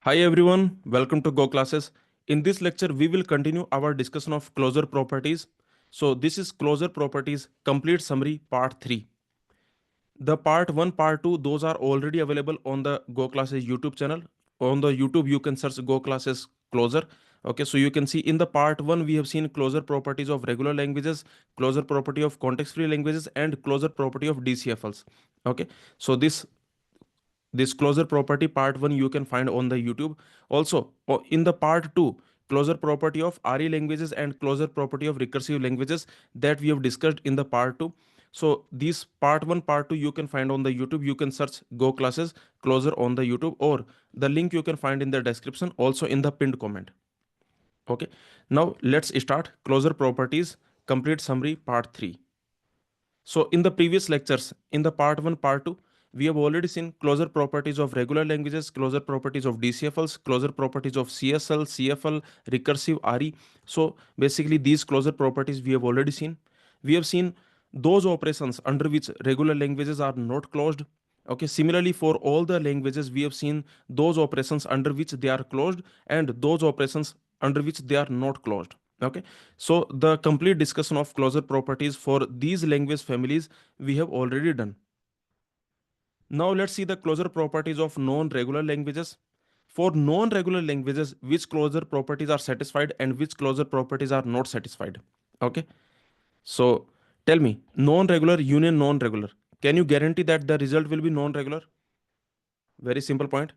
Hi everyone, welcome to Go Classes. In this lecture, we will continue our discussion of closure properties. So this is closure properties complete summary part 3. The part 1, part 2, those are already available on the Go Classes YouTube channel. On the YouTube, you can search Go Classes closure. Okay, so you can see in the part 1, we have seen closure properties of regular languages, closure property of context-free languages, and closure property of DCFLs. Okay, so this closure property part 1 you can find on the YouTube. Also in the part 2, closure property of RE languages and closure property of recursive languages that we have discussed in the part 2. So these part 1 part 2 you can find on the YouTube. You can search Go Classes closure on the YouTube, or the link you can find in the description, also in the pinned comment. Okay, now let's start closure properties complete summary part 3. So in the previous lectures, in the part 1, part 2, we have already seen closure properties of regular languages, closure properties of DCFLs, closure properties of CSL, CFL, recursive RE. So basically these closure properties we have already seen. We have seen those operations under which regular languages are not closed. Okay, similarly for all the languages, we have seen those operations under which they are closed and those operations under which they are not closed. Okay, so the complete discussion of closure properties for these language families we have already done. Now let's see the closure properties of non-regular languages. For non-regular languages, which closure properties are satisfied and which closure properties are not satisfied. Okay, so tell me, non-regular union non-regular. Can you guarantee that the result will be non-regular? Very simple point.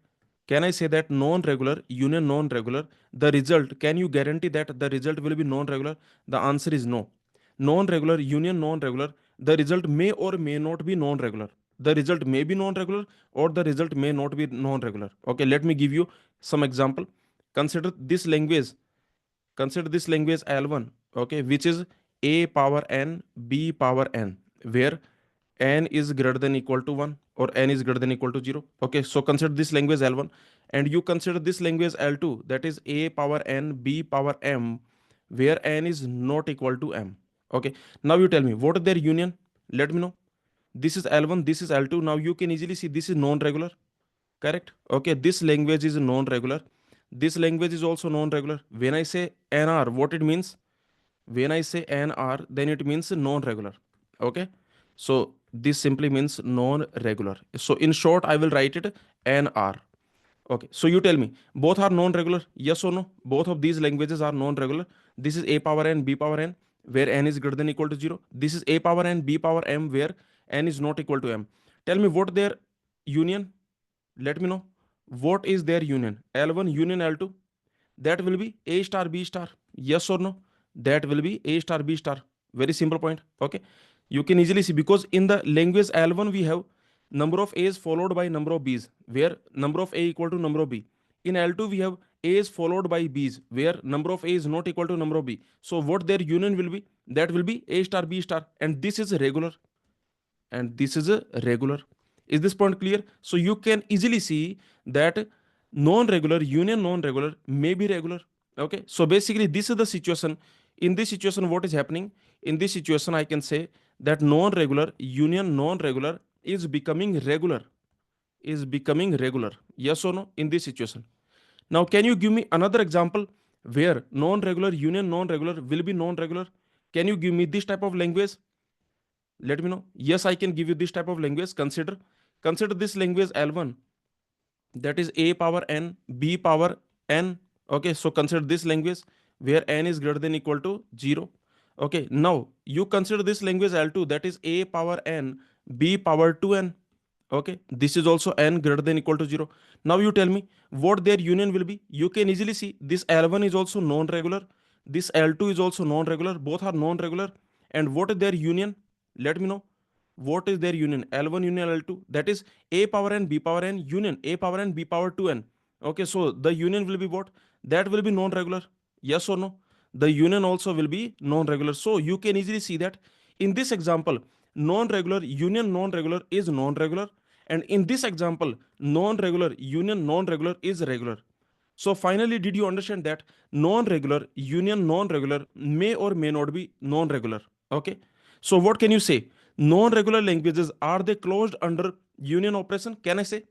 Can I say that non-regular union non-regular, the result, can you guarantee that the result will be non-regular? The answer is no. Non-regular union non-regular, the result may or may not be non-regular. The result may be non-regular or the result may not be non-regular. Okay, let me give you some example. Consider this language. Consider this language L1, okay, which is a power n, b power n, where n is greater than equal to 1 or n is greater than equal to 0. Okay, so consider this language L1 and you consider this language L2, that is a power n, b power m, where n is not equal to m. Okay, now you tell me what is their union? Let me know. This is L1, this is L2. Now you can easily see this is non-regular. Correct? Okay, this language is non-regular. This language is also non-regular. When I say NR, what it means? When I say NR, then it means non-regular. Okay, so this simply means non-regular. So in short, I will write it NR. Okay, so you tell me, both are non-regular, yes or no? Both of these languages are non-regular. This is a power n, b power n, where n is greater than equal to 0. This is a power n, b power m, where n is not equal to m. Tell me what their union. Let me know what is their union. L1 union L2, that will be a star b star, yes or no? That will be a star b star. Very simple point. Okay, you can easily see, because in the language L1 we have number of a's followed by number of b's, where number of a equal to number of b. In L2 we have a's followed by b's, where number of a is not equal to number of b. So what their union will be? That will be a star b star, and this is regular, and this is a regular. Is this point clear? So you can easily see that non-regular union non-regular may be regular. Okay, so basically this is the situation. In this situation, what is happening? In this situation, I can say that non-regular union non-regular is becoming regular, is becoming regular, yes or no, in this situation. Now can you give me another example where non-regular union non-regular will be non-regular? Can you give me this type of language? Let me know. Yes, I can give you this type of language. Consider this language L1, that is a power n, b power n. Okay, so consider this language where n is greater than equal to 0. Okay, now you consider this language L2, that is a power n, b power 2n. Okay, this is also n greater than equal to 0. Now you tell me what their union will be. You can easily see this L1 is also non-regular, this L2 is also non-regular, both are non-regular. And what is their union? Let me know what is their union. L1 union L2, that is a power n, b power n, union a power n, b power 2n. Okay, so the union will be what? That will be non-regular, yes or no? The union also will be non-regular. So you can easily see that in this example, non-regular union non-regular is non-regular, and in this example, non-regular union non-regular is regular. So finally, did you understand that non-regular union non-regular may or may not be non-regular? Okay, so what can you say? Non-regular languages, are they closed under union operation? Can I say?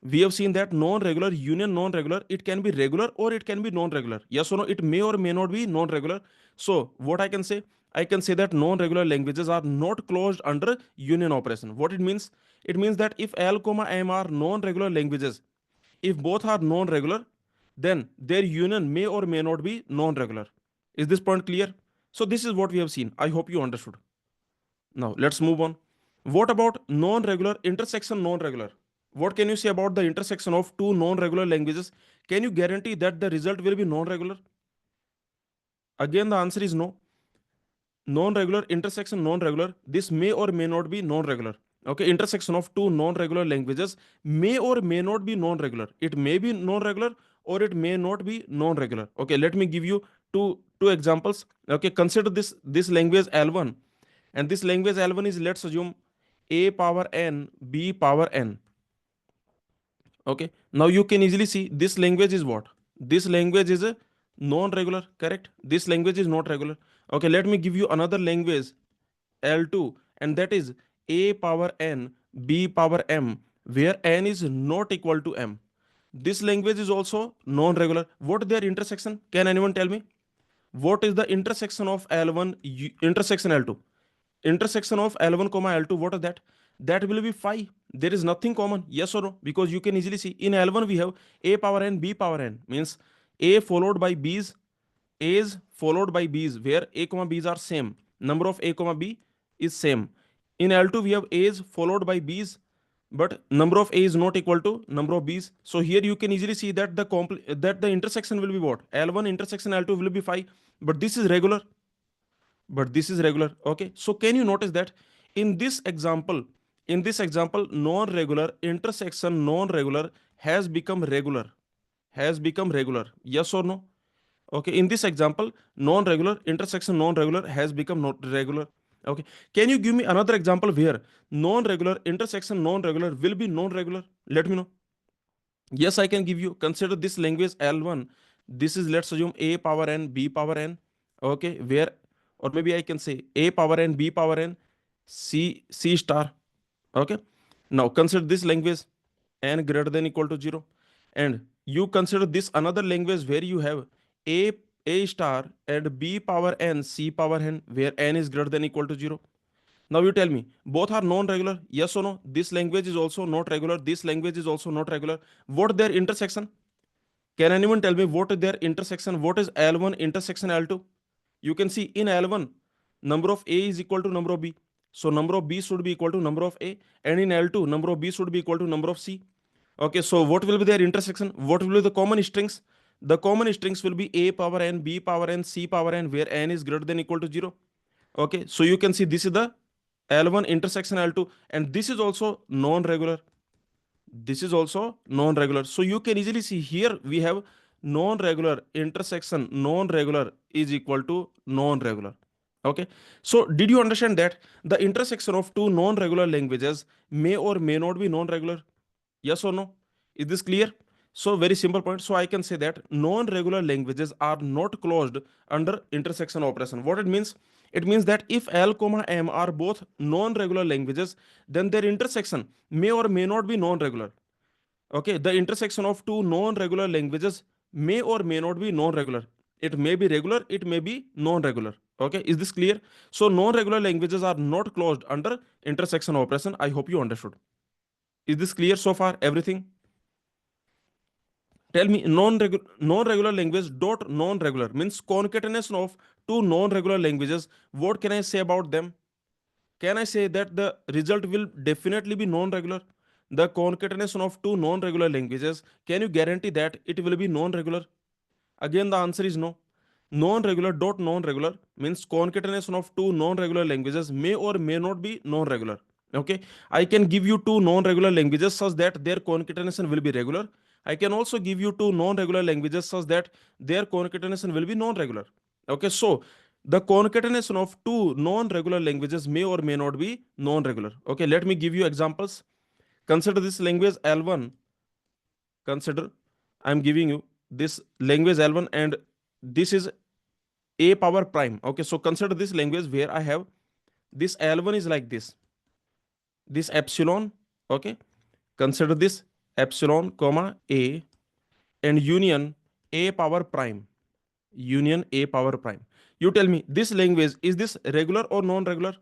We have seen that non-regular union non-regular, it can be regular or it can be non-regular. Yes or no? It may or may not be non-regular. So what I can say? I can say that non-regular languages are not closed under union operation. What it means? It means that if L comma M are non-regular languages, if both are non-regular, then their union may or may not be non-regular. Is this point clear? So this is what we have seen. I hope you understood. Now let's move on. What about non-regular intersection non-regular? What can you say about the intersection of two non-regular languages? Can you guarantee that the result will be non-regular? Again, the answer is no. Non-regular intersection non-regular, this may or may not be non-regular. Okay, intersection of two non-regular languages may or may not be non-regular. It may be non-regular or it may not be non-regular. Okay, let me give you two examples. Okay, consider this language L1, and this language L1 is, let's assume, a power n b power n. Okay, now you can easily see this language is what? This language is a non-regular, correct? This language is not regular. Okay, let me give you another language L2, and that is a power n b power m, where n is not equal to m. This language is also non-regular. What is their intersection? Can anyone tell me? What is the intersection of L1 intersection L2? Intersection of L1 comma L2, what is that? That will be phi. There is nothing common, yes or no? Because you can easily see in L1 we have a power n b power n, means a followed by b's, a's followed by b's, where a comma b's are same, number of a comma b is same. In L2 we have a's followed by b's, but number of a is not equal to number of b's. So here you can easily see that the intersection will be what? L1 intersection L2 will be phi, but this is regular. Okay, so can you notice that in this example, non-regular intersection non-regular has become regular, yes or no? Okay, in this example, non-regular intersection non-regular has become not regular. Okay, can you give me another example where non-regular intersection non-regular will be non-regular? Let me know. Yes, I can give you. Consider this language L1. This is, let's assume, a power n b power n. Okay, where, or maybe I can say a power n b power n c star. Okay, now consider this language n greater than equal to 0, and you consider this another language where you have a star and b power n c power n, where n is greater than equal to 0. Now you tell me, both are non-regular, yes or no? This language is also not regular, this language is also not regular. What their intersection? Can anyone tell me what is their intersection? What is L1 intersection L2? You can see in L1, number of A is equal to number of B. So number of B should be equal to number of A. And in L2, number of B should be equal to number of C. Okay, so what will be their intersection? What will be the common strings? The common strings will be A power n, B power n, C power n, where n is greater than equal to 0. Okay, so you can see this is the L1 intersection L2, and this is also non-regular. This is also non-regular. So you can easily see here we have non-regular intersection non-regular is equal to non-regular. Okay, so did you understand that the intersection of two non-regular languages may or may not be non-regular? Yes or no? Is this clear? So very simple point. So I can say that non-regular languages are not closed under intersection operation. What it means? It means that if L comma M are both non-regular languages, then their intersection may or may not be non-regular. Okay, the intersection of two non-regular languages may or may not be non-regular. It may be regular, it may be non-regular. Okay, is this clear? So non-regular languages are not closed under intersection operation. I hope you understood. Is this clear so far? Everything? Tell me, non-regular language dot non-regular means concatenation of two non-regular languages. What can I say about them? Can I say that the result will definitely be non-regular? The concatenation of two non-regular languages, can you guarantee that it will be non-regular? Again, the answer is no. Non-regular dot non-regular means concatenation of two non-regular languages may or may not be non-regular. Okay, I can give you two non-regular languages such that their concatenation will be regular. I can also give you two non-regular languages such that their concatenation will be non-regular. Okay, so the concatenation of two non-regular languages may or may not be non-regular. Okay, let me give you examples. Consider this language L1. Consider I'm giving you this language L1, and this is a power prime. Okay, so consider this language where I have this L1 is like this epsilon. Okay, consider this epsilon comma a and union a power prime, union a power prime. You tell me this language, is this regular or non-regular?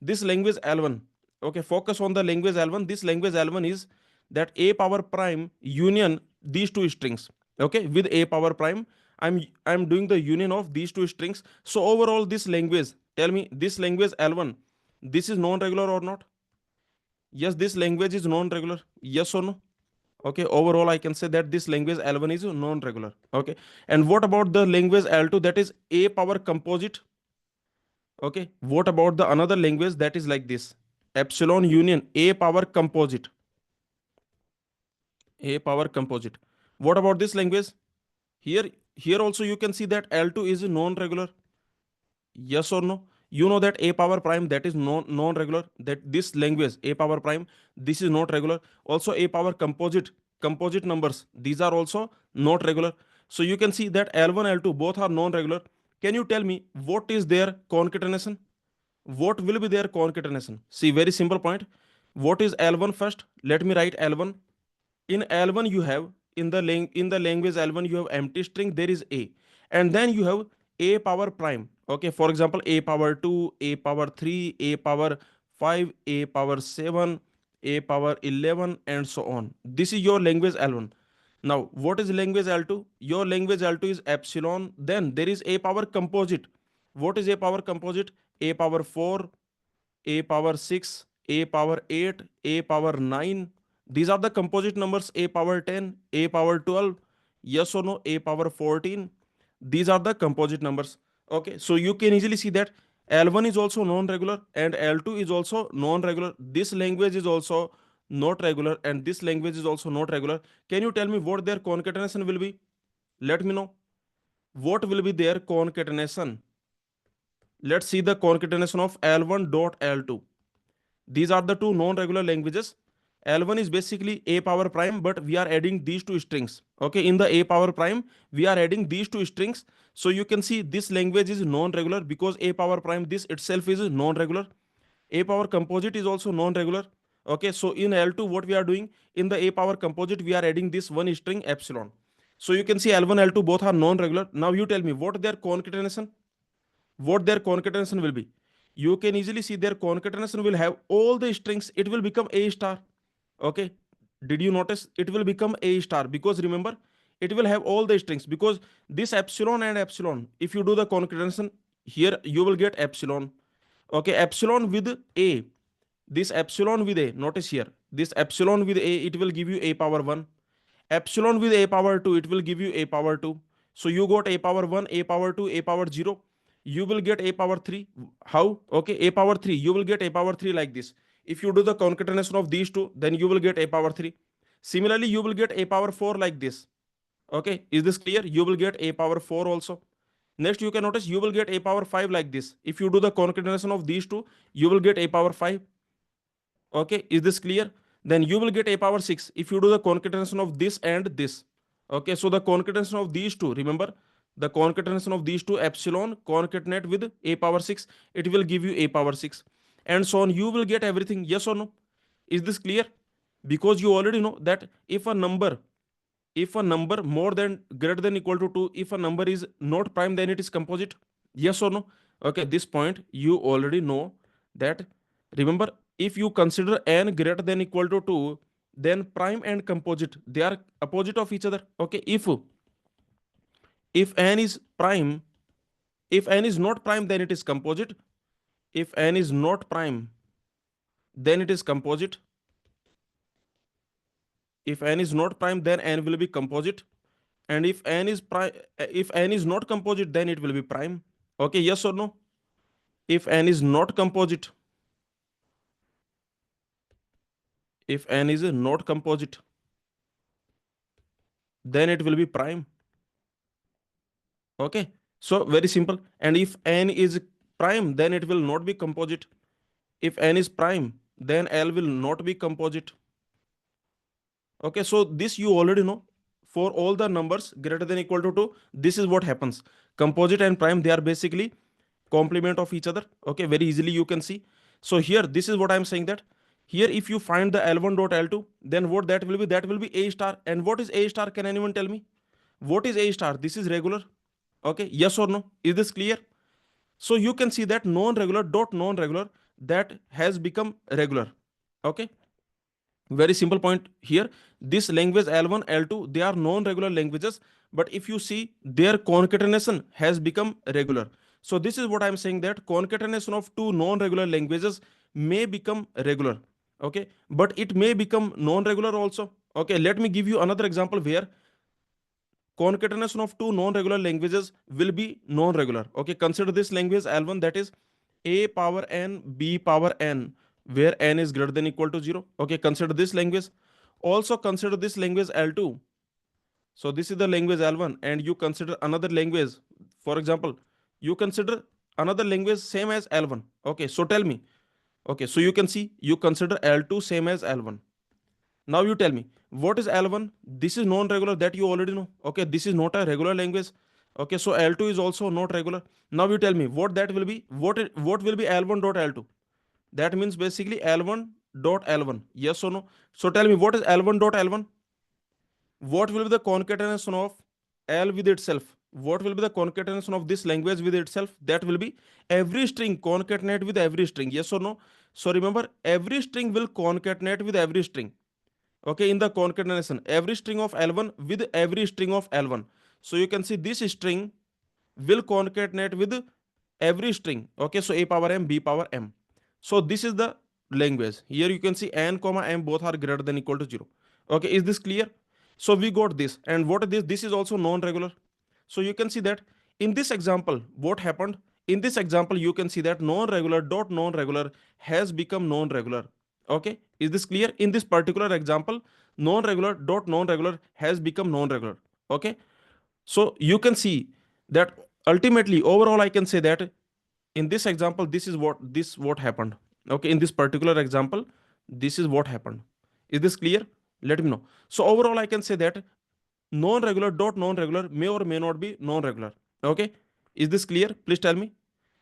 This language L1, okay, focus on the language L1. This language L1 is that a power prime union these two strings, okay, with a power prime. I'm doing the union of these two strings. So overall this language, tell me this language L1, this is non-regular or not? Yes, this language is non-regular, yes or no? Okay, overall I can say that this language L1 is non-regular. Okay, and what about the language L2, that is a power composite? Okay, what about the another language that is like this, epsilon union a power composite, a power composite? What about this language? Here here also you can see that L2 is non-regular, yes or no? You know that a power prime, that is non-regular, that this language a power prime, this is not regular. Also a power composite numbers, these are also not regular. So you can see that L1 L2 both are non-regular. Can you tell me what is their concatenation? What will be their concatenation? See, very simple point. What is L1 first? Let me write L1. In L1 you have, in the language L1 you have empty string, there is a, and then you have a power prime. Okay, for example a power 2, a power 3, a power 5, a power 7, a power 11, and so on. This is your language L1. Now what is language L2? Your language L2 is epsilon, then there is a power composite. What is a power composite? A power 4, a power 6, a power 8, a power 9. These are the composite numbers, a power 10, a power 12, yes or no, a power 14. These are the composite numbers. Okay, so you can easily see that L1 is also non-regular and L2 is also non-regular. This language is also not regular and this language is also not regular. Can you tell me what their concatenation will be? Let me know. What will be their concatenation? Let's see the concatenation of L1 dot L2. These are the two non-regular languages. L1 is basically a power prime, but we are adding these two strings. Okay, in the a power prime, we are adding these two strings. So you can see this language is non-regular because a power prime, this itself is non-regular. A power composite is also non-regular. Okay, so in L2, what we are doing, in the a power composite, we are adding this one string epsilon. So you can see L1, L2 both are non-regular. Now you tell me what their concatenation, what their concatenation will be. You can easily see their concatenation will have all the strings, it will become a star. Okay, did you notice it will become a star? Because remember, it will have all the strings, because this epsilon and epsilon, if you do the concatenation here, you will get epsilon. Okay, epsilon with a, this epsilon with a, notice here, this epsilon with a, it will give you a power 1. Epsilon with a power 2, it will give you a power 2. So you got a power 1, a power 2, a power 0. You will get a power 3. How? Okay, a power 3, you will get a power 3 like this. If you do the concatenation of these two, then you will get a power 3. Similarly, you will get a power 4 like this. Okay, is this clear? You will get a power 4 also. Next, you can notice you will get a power 5 like this. If you do the concatenation of these two, you will get a power 5. Okay, is this clear? Then you will get a power 6 if you do the concatenation of this and this. Okay, so the concatenation of these two, remember, the concatenation of these two, epsilon concatenate with a power 6, it will give you a power 6, and so on. You will get everything, yes or no? Is this clear? Because you already know that if a number more than greater than equal to 2, if a number is not prime, then it is composite, yes or no? Okay, this point you already know that. Remember, if you consider n greater than equal to 2, then prime and composite, they are opposite of each other. Okay, if n is prime, if n is not prime, then it is composite. If n is not prime, then it is composite. If n is not prime, then n will be composite. And if n is prime, if n is not composite, then it will be prime. Okay, yes or no? If n is not composite, if n is not composite, then it will be prime. Okay, so very simple. And if n is prime, then it will not be composite. If n is prime, then L will not be composite. Okay, so this you already know. For all the numbers greater than equal to 2, this is what happens. Composite and prime, they are basically complement of each other. Okay, very easily you can see. So here, this is what I'm saying, that Here if you find the L1 dot L2, then what that will be? That will be A star. And what is A star? Can anyone tell me what is A star? This is regular. Okay, yes or no? Is this clear? So you can see that non-regular dot non-regular, that has become regular. Okay, very simple point here. This language L1 L2, they are non-regular languages, but if you see, their concatenation has become regular. So this is what I'm saying, that concatenation of two non-regular languages may become regular. Okay, but it may become non-regular also. Okay, let me give you another example where concatenation of two non-regular languages will be non-regular. Okay, consider this language L1, that is a power n b power n, where n is greater than equal to 0. Okay, consider this language. Also consider this language L2. So this is the language L1, and you consider another language. For example, you consider another language same as L1. Okay, so tell me. Okay, so you can see, you consider L2 same as L1. Now you tell me, what is L1? This is non-regular, that you already know. Okay, this is not a regular language. Okay, so L2 is also not regular. Now you tell me what that will be. What will be L1 dot L2? That means basically L1 dot L1. Yes or no? So tell me, what is L1 dot L1? What will be the concatenation of L with itself? What will be the concatenation of this language with itself? That will be every string concatenate with every string. Yes or no? So remember, every string will concatenate with every string. Okay, in the concatenation, every string of L1 with every string of L1. So you can see this string will concatenate with every string. Okay, so a power m, b power m. So this is the language. Here you can see n comma m both are greater than equal to 0. Okay, is this clear? So we got this. And what is this? This is also non-regular. So you can see that in this example, what happened? In this example, you can see that non-regular dot non-regular has become non-regular. Okay, is this clear? In this particular example, non-regular dot non-regular has become non-regular. Okay, so you can see that ultimately, overall, I can say that in this example, this is what happened. Okay, in this particular example, this is what happened. Is this clear? Let me know. So overall, I can say that non-regular dot non-regular may or may not be non-regular. Okay, is this clear? Please tell me.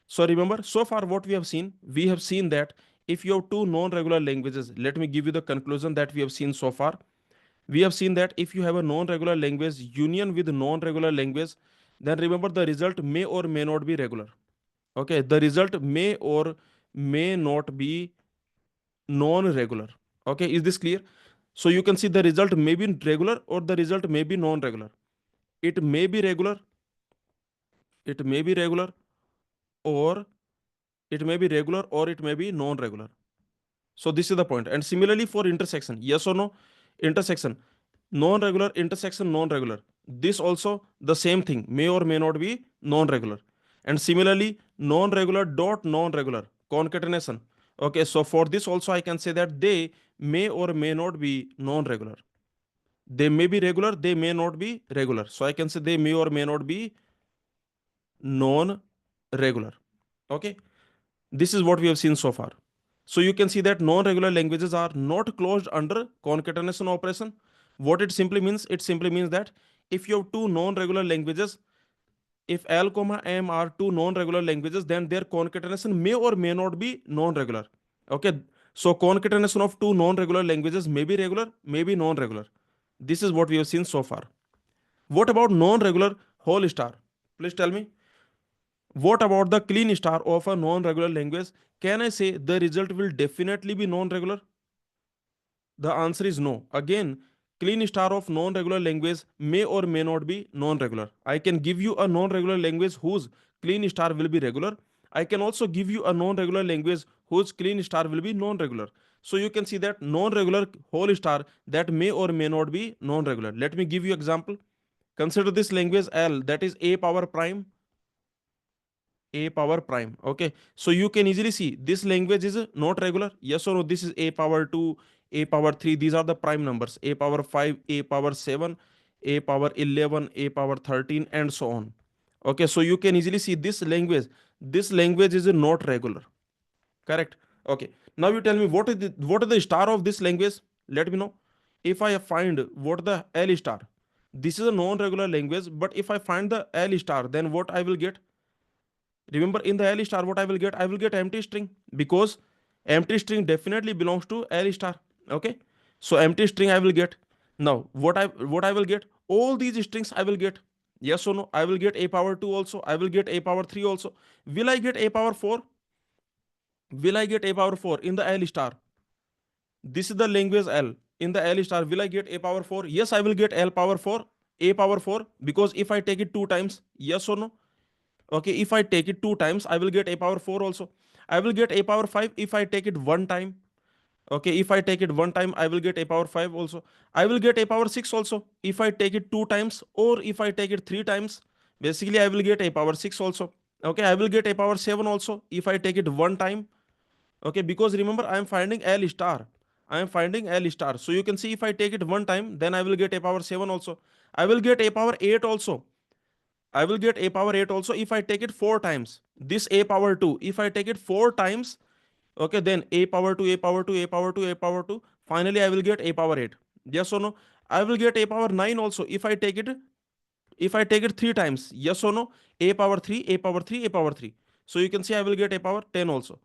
So remember, so far what we have seen that if you have two non-regular languages, let me give you the conclusion that we have seen so far. We have seen that if you have a non-regular language union with non-regular language, then remember the result may or may not be regular. Okay, the result may or may not be non-regular. Okay, is this clear? So you can see the result may be regular or the result may be non-regular. It may be regular, it may be regular, or it may be regular or it may be non-regular. So this is the point. And similarly for intersection, yes or no? Intersection, non-regular, intersection, non-regular. This also the same thing, may or may not be non-regular. And similarly, non-regular dot non-regular, concatenation. Okay, so for this also I can say that they may or may not be non-regular. They may be regular, they may not be regular. So I can say they may or may not be non-regular. Okay, this is what we have seen so far. So you can see that non-regular languages are not closed under concatenation operation. What it simply means? It simply means that if you have two non-regular languages, if L comma M are two non-regular languages, then their concatenation may or may not be non-regular. Okay, so concatenation of two non-regular languages may be regular, may be non-regular. This is what we have seen so far. What about non-regular whole star? Please tell me. What about the clean star of a non-regular language? Can I say the result will definitely be non-regular? The answer is no. Again, clean star of non-regular language may or may not be non-regular. I can give you a non-regular language whose clean star will be regular. I can also give you a non-regular language whose clean star will be non-regular. So you can see that non-regular whole star that may or may not be non-regular. Let me give you example. Consider this language L, that is a power prime, a power prime. Okay, so you can easily see this language is not regular. Yes or no? This is a power 2, a power 3. These are the prime numbers: a power 5, a power 7, a power 11, a power 13, and so on. Okay, so you can easily see this language is not regular. Correct? Okay, now you tell me what is the star of this language. Let me know. If I find what the L star, this is a non-regular language, but if I find the L star, then what I will get? Remember, in the L star, what I will get? I will get empty string, because Empty string definitely belongs to L star. Okay, so empty string I will get. Now what I will get, all these strings I will get. Yes or no? I will get a power 2 also, I will get a power 3 also. Will I get a power 4? Will I get a power 4 in the L star? This is the language L. In the L star, will I get a power 4? Yes, I will get L power 4, a power 4, because if I take it two times, yes or no? Okay, if I take it two times, I will get a power 4 also. I will get a power 5 if I take it one time. Okay, if I take it one time, I will get a power 5 also. I will get a power 6 also if I take it two times, or if I take it three times. Basically, I will get a power 6 also. Okay, I will get a power 7 also if I take it one time. Okay, because remember, I am finding L star. I am finding L star. So you can see, if I take it one time, then I will get a power 7 also. I will get a power 8 also. I will get a power 8 also if I take it four times. This a power 2, if I take it four times, okay, then a power 2, a power 2, a power 2, a power 2. Finally, I will get a power 8. Yes or no? I will get a power 9 also if I take it, three times. Yes or no? A power 3, a power 3, a power 3. So you can see, I will get a power 10 also.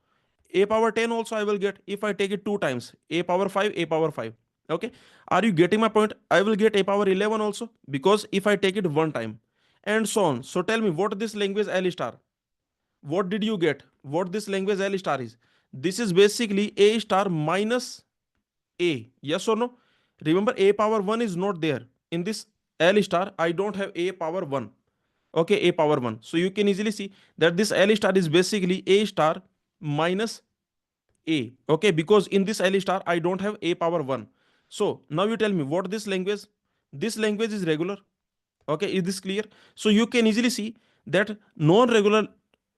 A power 10 also I will get if I take it two times. A power 5, a power 5. Okay, are you getting my point? I will get a power 11 also, because if I take it one time, and so on. So tell me, what this language L star, what did you get? What this language L star is? This is basically a star minus a. Yes or no? Remember, a power 1 is not there in this L star. I don't have a power 1. Okay, a power 1. So you can easily see that this L star is basically a star minus a. Okay, because in this L star I don't have a power 1. So now you tell me, what this language? This language is regular. Okay, is this clear? So you can easily see that non-regular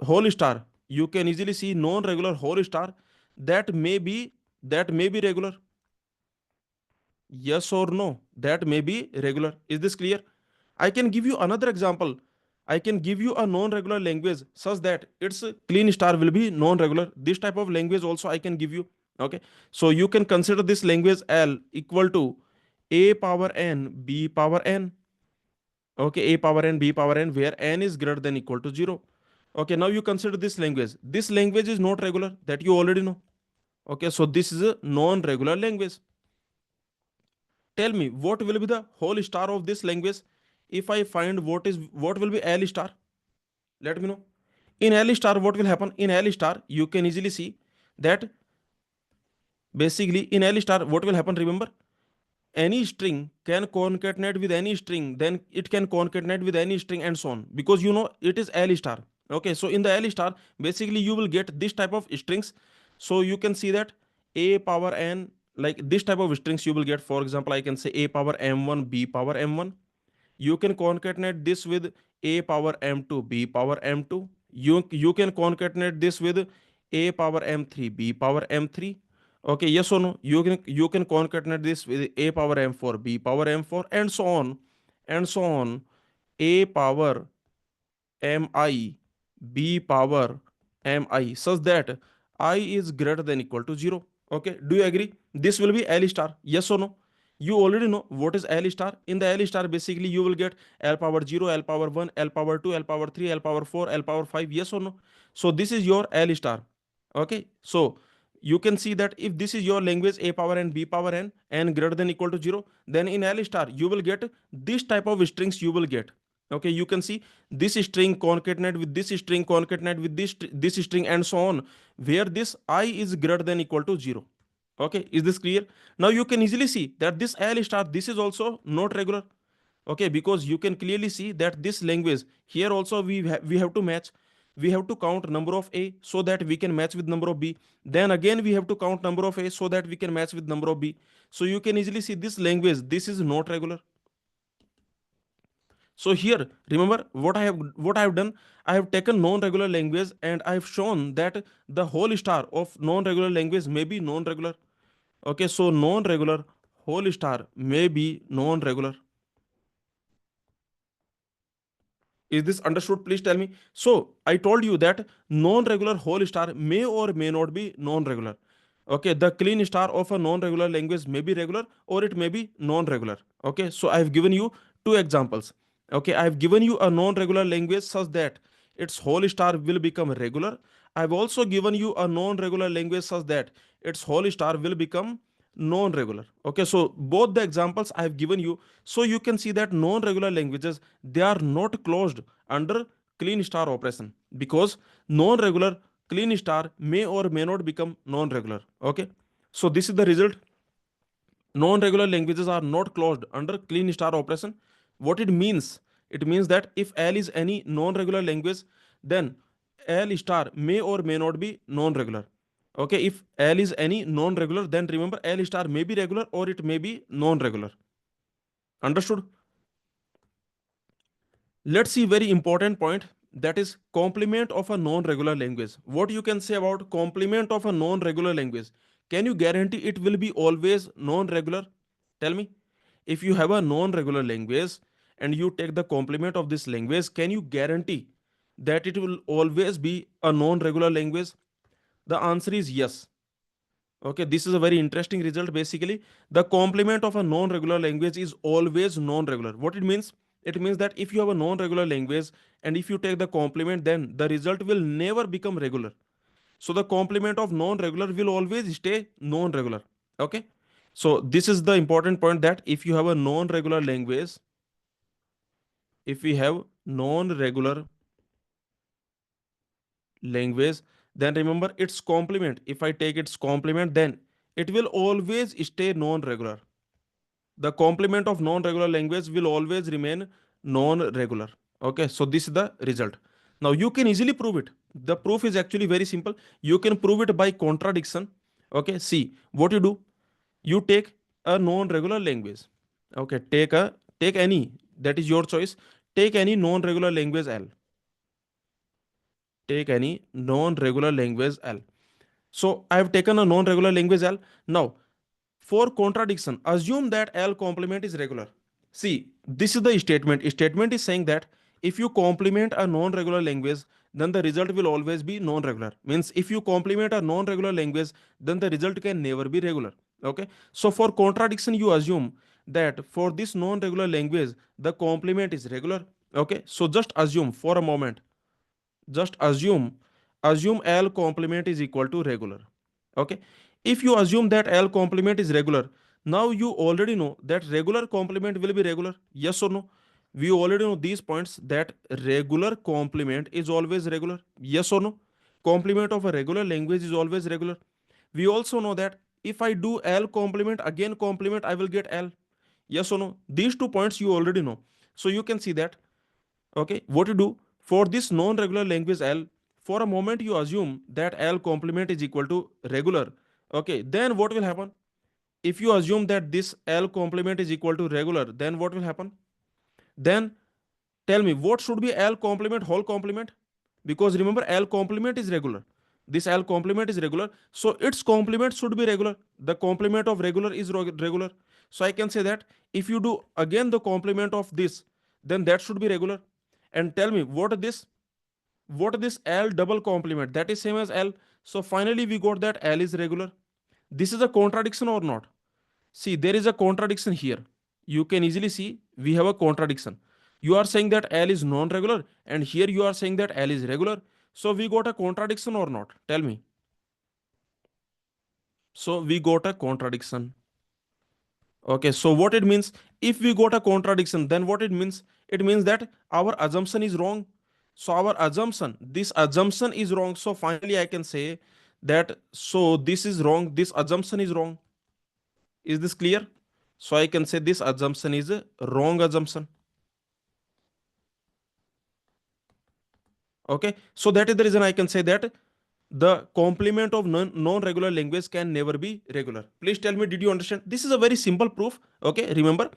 whole star, you can easily see non-regular whole star, that may be, regular. Yes or no? That may be regular. Is this clear? I can give you another example. I can give you a non-regular language such that its clean star will be non-regular. This type of language also I can give you. Okay. So you can consider this language L equal to a power n, b power n. Okay, a power n, b power n, where n is greater than equal to 0. Okay, now you consider this language. This language is not regular, that you already know. Okay, so this is a non-regular language. Tell me, what will be the whole star of this language? If I find what will be L star, let me know. In L star, what will happen? In L star, you can easily see that basically in L star, what will happen? Remember, any string can concatenate with any string, then it can concatenate with any string, and so on, because you know it is L star. Okay, so in the L star, basically you will get this type of strings. So you can see that a power n, like this type of strings you will get. For example, I can say a power m1, b power m1. You can concatenate this with a power m2, b power m2. You can concatenate this with a power m3, b power m3. Okay, yes or no? You can concatenate this with a power m4, b power m4, and so on, and so on. A power mi, b power mi, such that I is greater than equal to 0. Okay, do you agree? This will be L star. Yes or no? You already know what is L star. In the L star, basically you will get L power 0, L power 1, L power 2, L power 3, L power 4, L power 5. Yes or no? So this is your L star. Okay, so you can see that if this is your language a power n, b power n greater than equal to 0, then in L star you will get this type of strings you will get. Okay, you can see this string concatenate with this string, concatenate with this string, and so on, where this I is greater than equal to 0. Okay, is this clear? Now you can easily see that this L star, this is also not regular. Okay, because you can clearly see that this language here also we have to match. We have to count number of a so that we can match with number of b. Then again we have to count number of a so that we can match with number of b. So you can easily see this language, this is not regular. So here, remember what I have done. I have taken non-regular language and I have shown that the whole star of non-regular language may be non-regular. Okay, so non-regular whole star may be non-regular. Is this understood? Please tell me. So I told you that non-regular whole star may or may not be non-regular. Okay, the clean star of a non-regular language may be regular or it may be non-regular. Okay, so I have given you two examples. Okay, I have given you a non-regular language such that its whole star will become regular. I've also given you a non-regular language such that its whole star will become non-regular. Okay, so both the examples I've given you, so you can see that non-regular languages, they are not closed under clean star operation, because non-regular clean star may or may not become non-regular. Okay, so this is the result. Non-regular languages are not closed under clean star operation. What it means? It means that if L is any non-regular language, then L star may or may not be non-regular. Okay, if L is any non-regular, then remember L star may be regular or it may be non-regular. Understood? Let's see very important point, that is complement of a non-regular language. What you can say about complement of a non-regular language? Can you guarantee it will be always non-regular? Tell me. If you have a non-regular language and you take the complement of this language, can you guarantee that it will always be a non-regular language? The answer is yes. Okay, this is a very interesting result. Basically, the complement of a non-regular language is always non-regular. What it means? It means that if you have a non-regular language and if you take the complement, then the result will never become regular. So the complement of non-regular will always stay non-regular. Okay. So this is the important point, that if you have a non-regular language, if we have non-regular language, then remember its complement. If I take its complement, then it will always stay non-regular. The complement of non-regular language will always remain non-regular. Okay, so this is the result. Now you can easily prove it. The proof is actually very simple. You can prove it by contradiction. Okay, see what you do. You take a non-regular language. Okay, take any, that is your choice. Take any non-regular language L. Take any non-regular language L. So I have taken a non-regular language L. Now, for contradiction, assume that L complement is regular. See, this is the statement. Statement is saying that if you complement a non-regular language, then the result will always be non-regular. Means if you complement a non-regular language, then the result can never be regular. Okay. So for contradiction, you assume that for this non-regular language, the complement is regular. Okay. So just assume for a moment, just assume L complement is equal to regular. Okay, if you assume that L complement is regular, now you already know that regular complement will be regular, yes or no? We already know these points, that regular complement is always regular, yes or no? Complement of a regular language is always regular. We also know that if I do L complement again complement, I will get L, yes or no? These 2 points you already know. So you can see that. Okay, what you do for this non-regular language L, for a moment you assume that L complement is equal to regular. Okay, then what will happen? If you assume that this L complement is equal to regular, then what will happen? Then tell me, what should be L complement whole complement? Because remember, L complement is regular. This L complement is regular, so its complement should be regular. The complement of regular is regular. So I can say that if you do again the complement of this, then that should be regular. And tell me, what this L double complement, that is same as L. So finally we got that L is regular. This is a contradiction or not? See, there is a contradiction here. You can easily see we have a contradiction. You are saying that L is non-regular, and here you are saying that L is regular. So we got a contradiction or not? Tell me. So we got a contradiction. Okay, so what it means, if we got a contradiction, then what it means? It means that our assumption is wrong. So our assumption, this assumption is wrong. So finally I can say that, so this is wrong, this assumption is wrong. Is this clear? So I can say this assumption is a wrong assumption. Okay, so that is the reason I can say that the complement of non-regular language can never be regular. Please tell me, did you understand? This is a very simple proof. Okay, remember,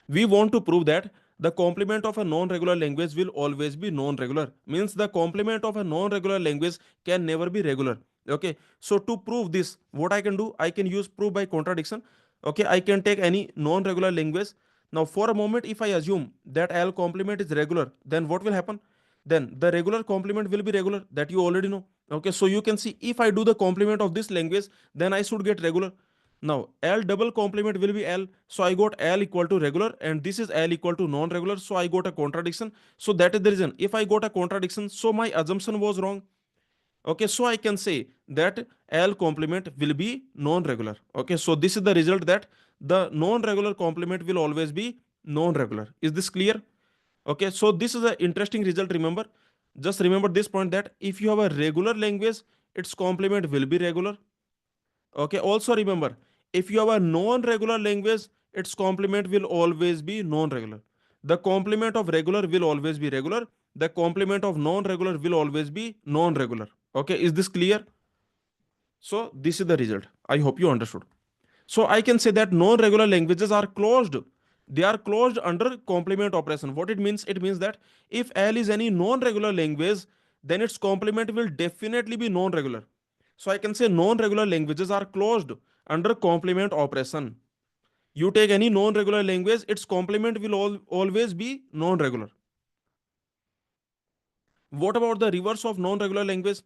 we want to prove that the complement of a non-regular language will always be non-regular. Means the complement of a non-regular language can never be regular. Okay, so to prove this, what I can do, I can use proof by contradiction. Okay, I can take any non-regular language. Now for a moment, if I assume that L complement is regular, then what will happen? Then the regular complement will be regular, that you already know. Okay, so you can see if I do the complement of this language, then I should get regular. Now L double complement will be L, so I got L equal to regular, and this is L equal to non-regular, so I got a contradiction. So that is the reason, if I got a contradiction, so my assumption was wrong. Okay, so I can say that L complement will be non-regular. Okay, so this is the result, that the non-regular complement will always be non-regular. Is this clear? Okay, so this is an interesting result. Remember, just remember this point, that if you have a regular language, its complement will be regular. Okay, also remember, if you have a non-regular language, its complement will always be non-regular. The complement of regular will always be regular. The complement of non-regular will always be non-regular. Okay, is this clear? So this is the result. I hope you understood. So I can say that non-regular languages are closed. They are closed under complement operation. What it means? It means that if L is any non-regular language, then its complement will definitely be non-regular. So I can say non-regular languages are closed under complement operation. You take any non-regular language, its complement will always be non-regular. What about the reverse of non-regular language?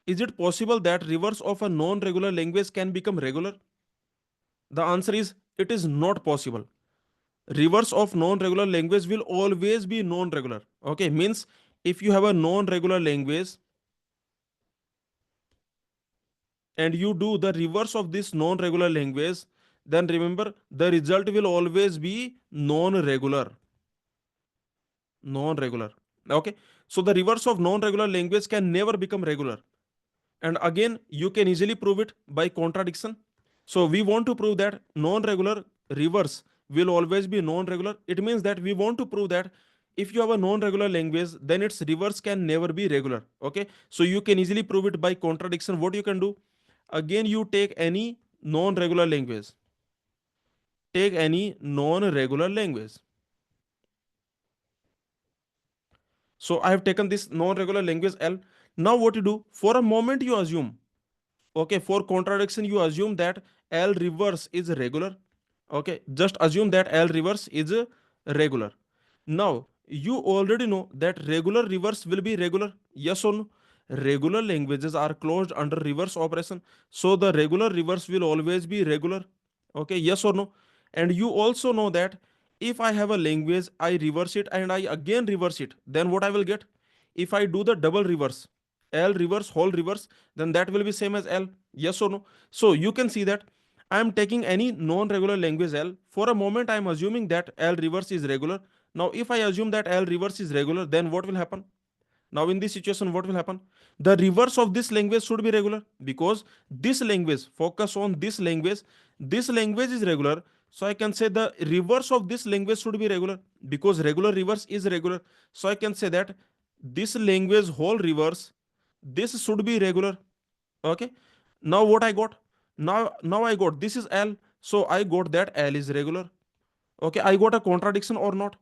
Is it possible that reverse of a non-regular language can become regular? The answer is, it is not possible. Reverse of non-regular language will always be non-regular. Okay, means if you have a non-regular language and you do the reverse of this non-regular language, then remember, the result will always be non-regular. Non-regular. Okay, so the reverse of non-regular language can never become regular. And again, you can easily prove it by contradiction. So we want to prove that non-regular reverse will always be non-regular. It means that we want to prove that if you have a non-regular language, then its reverse can never be regular. Okay, so you can easily prove it by contradiction. What you can do? Again, you take any non-regular language. Take any non-regular language. So I have taken this non-regular language L. Now what you do? For a moment you assume, okay, for contradiction you assume that L reverse is regular. Okay, just assume that L reverse is regular. Now you already know that regular reverse will be regular. Yes or no? Regular languages are closed under reverse operation, so the regular reverse will always be regular. Okay, yes or no? And you also know that if I have a language, I reverse it and I again reverse it, then what I will get? If I do the double reverse, L reverse, whole reverse, then that will be same as L. Yes or no? So you can see that I am taking any non-regular language L. For a moment, I am assuming that L reverse is regular. Now, if I assume that L reverse is regular, then what will happen? Now, in this situation, what will happen? The reverse of this language should be regular, because this language, focus on this language is regular. So I can say the reverse of this language should be regular, because regular reverse is regular. So I can say that this language whole reverse, this should be regular. Okay. Now what I got? Now I got this is L. So I got that L is regular. Okay, I got a contradiction or not?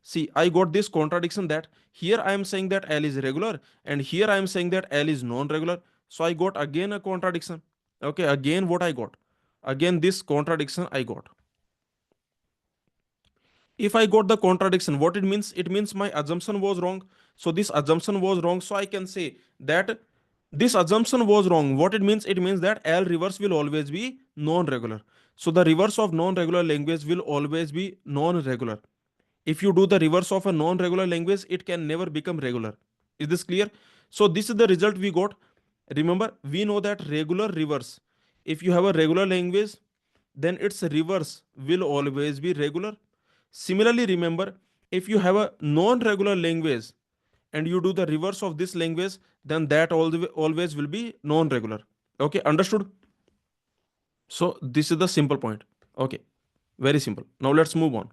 See, I got this contradiction, that here I am saying that L is regular and here I am saying that L is non-regular. So I got again a contradiction. Okay, again what I got? Again this contradiction I got. If I got the contradiction, what it means? It means my assumption was wrong. So this assumption was wrong. So I can say that this assumption was wrong. What it means? It means that L reverse will always be non-regular. So the reverse of non-regular language will always be non-regular. If you do the reverse of a non-regular language, it can never become regular. Is this clear? So this is the result we got. Remember, we know that regular reverse. If you have a regular language, then its reverse will always be regular. Similarly, remember, if you have a non-regular language and you do the reverse of this language, then that always will be non-regular. Okay, understood? So this is the simple point. Okay, very simple. Now let's move on.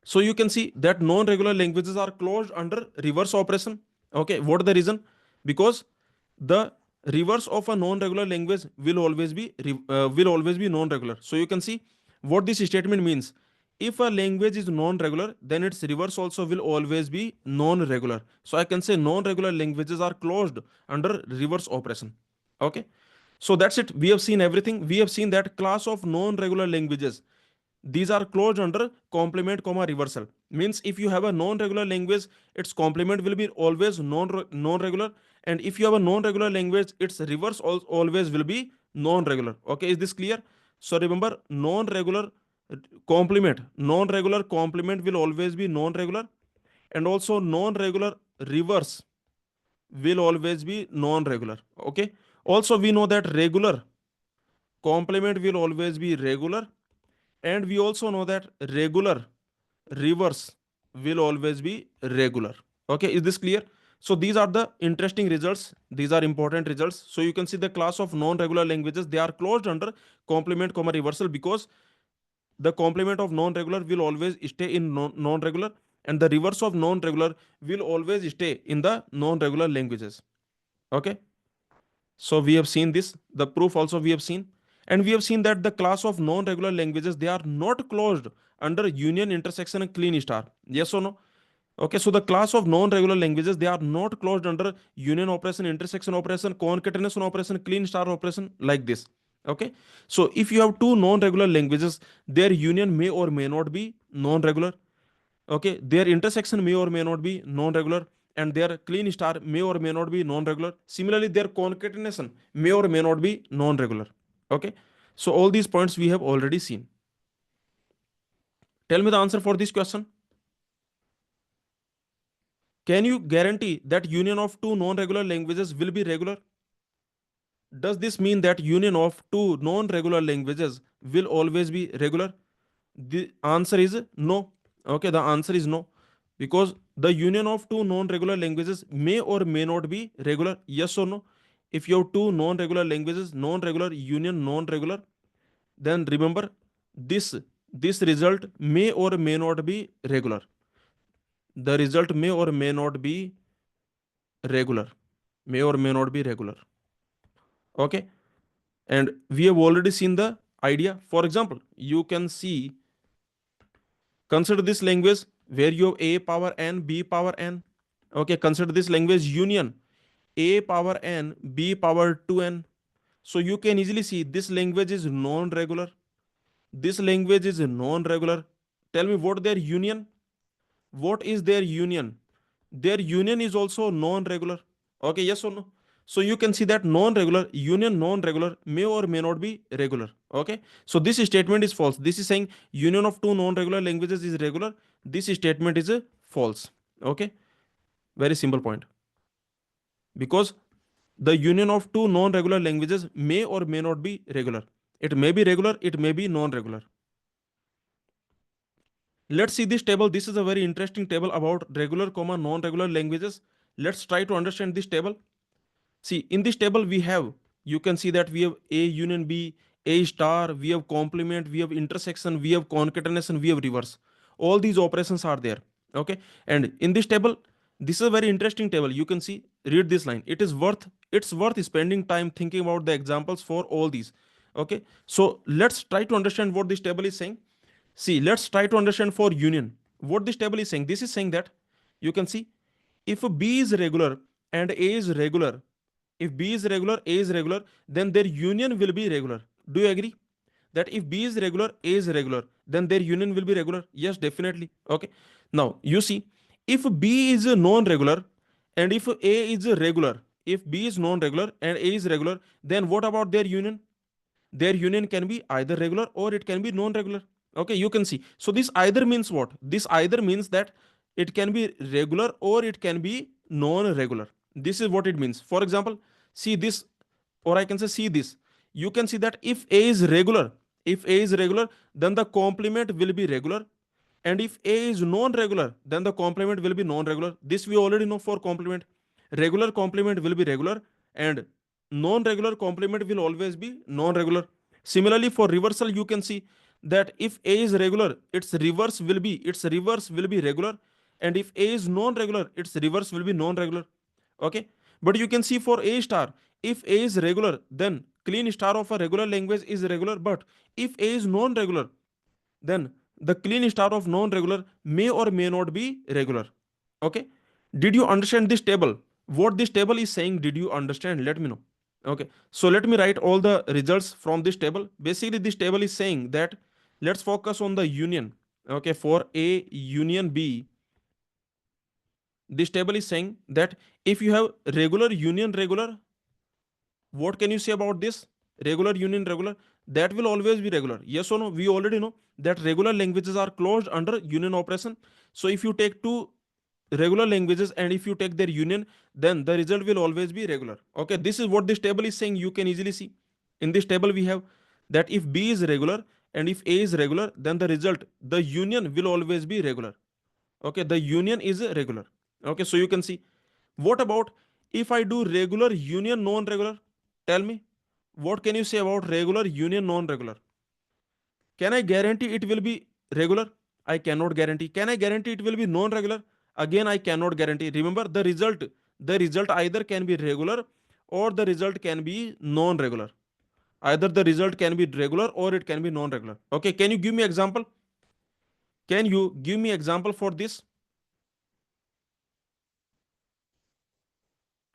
So you can see that non-regular languages are closed under reverse operation. Okay, what the reason? Because the reverse of a non-regular language will always be non-regular. So you can see what this statement means. If a language is non-regular, then its reverse also will always be non-regular. So I can say non-regular languages are closed under reverse operation. Okay. So that's it. We have seen everything. We have seen that class of non-regular languages, these are closed under complement comma reversal. Means if you have a non-regular language, its complement will be always non-regular, and if you have a non-regular language, its reverse always will be non-regular. Okay, is this clear? So remember, non-regular complement will always be non-regular, and also non-regular reverse will always be non-regular. Okay. Also, we know that regular complement will always be regular, and we also know that regular reverse will always be regular. Okay, is this clear? So these are the interesting results. These are important results. So you can see the class of non-regular languages, they are closed under complement comma reversal, because the complement of non-regular will always stay in non-regular, and the reverse of non-regular will always stay in the non-regular languages. Okay, so we have seen this, the proof also we have seen, and we have seen that the class of non-regular languages, they are not closed under union, intersection and clean star. Yes or no? Okay, so the class of non-regular languages, they are not closed under union operation, intersection operation, concatenation operation, clean star operation, like this. Okay, so if you have two non-regular languages, their union may or may not be non-regular. Okay, their intersection may or may not be non-regular, and their clean star may or may not be non-regular. Similarly, their concatenation may or may not be non-regular. Okay, so all these points we have already seen. Tell me the answer for this question. Can you guarantee that union of two non-regular languages will be regular? Does this mean that union of two non-regular languages will always be regular? The answer is no. Okay, the answer is no. Because the union of two non-regular languages may or may not be regular. Yes or no? If you have two non-regular languages, non-regular union, non-regular, then remember this this result may or may not be regular. The result may or may not be regular. May or may not be regular. Okay, and we have already seen the idea. For example, you can see, consider this language where you have a power n, b power n. Okay, consider this language union a power n, b power 2n. So you can easily see this language is non-regular. This language is non-regular. Tell me what their union? What is their union? Their union is also non-regular. Okay, yes or no? So you can see that non-regular union, non-regular may or may not be regular. Okay, so this statement is false. This is saying union of two non-regular languages is regular. This statement is false. Okay, very simple point. Because the union of two non-regular languages may or may not be regular. It may be regular, it may be non-regular. Let's see this table. This is a very interesting table about regular comma non-regular languages. Let's try to understand this table. See, in this table we have, you can see that we have A union B, A star, we have complement, we have intersection, we have concatenation, we have reverse. All these operations are there. Okay, and in this table, this is a very interesting table. You can see, read this line. It's worth spending time thinking about the examples for all these. Okay, so let's try to understand what this table is saying. See, let's try to understand for union. What this table is saying. This is saying that, you can see, if B is regular and A is regular, if B is regular, A is regular, then their union will be regular. Do you agree? That if B is regular, A is regular, then their union will be regular? Yes, definitely. Okay. Now, you see, if B is non-regular and if A is regular, if B is non-regular and A is regular, then what about their union? Their union can be either regular or it can be non-regular. Okay, you can see. So this either means what? This either means that it can be regular or it can be non-regular. This is what it means. For example, see this, or I can say see this. You can see that if A is regular, if A is regular, then the complement will be regular. And if A is non-regular, then the complement will be non-regular. This we already know for complement. Regular complement will be regular, and non-regular complement will always be non-regular. Similarly, for reversal, you can see that if A is regular, its reverse will be regular, and if A is non-regular, its reverse will be non-regular. Okay, but you can see for A star, if A is regular, then clean star of a regular language is regular. But if A is non-regular, then the clean star of non-regular may or may not be regular. Okay, did you understand this table? What this table is saying, did you understand? Let me know. Okay, so let me write all the results from this table. Basically, this table is saying that, let's focus on the union. Okay, for A union B, this table is saying that if you have regular union regular, what can you say about this? Regular union regular, that will always be regular. Yes or no? We already know that regular languages are closed under union operation. So if you take two regular languages, and if you take their union, then the result will always be regular. Okay, this is what this table is saying. You can easily see in this table we have that if B is regular and if A is regular, then the result, the union will always be regular. Okay, the union is regular. Okay, so you can see. What about if I do regular union non-regular? Tell me, what can you say about regular union non-regular? Can I guarantee it will be regular? I cannot guarantee. Can I guarantee it will be non-regular? Again, I cannot guarantee. Remember, the result either can be regular or the result can be non-regular. Either the result can be regular or it can be non-regular. Okay, can you give me example? Can you give me example for this?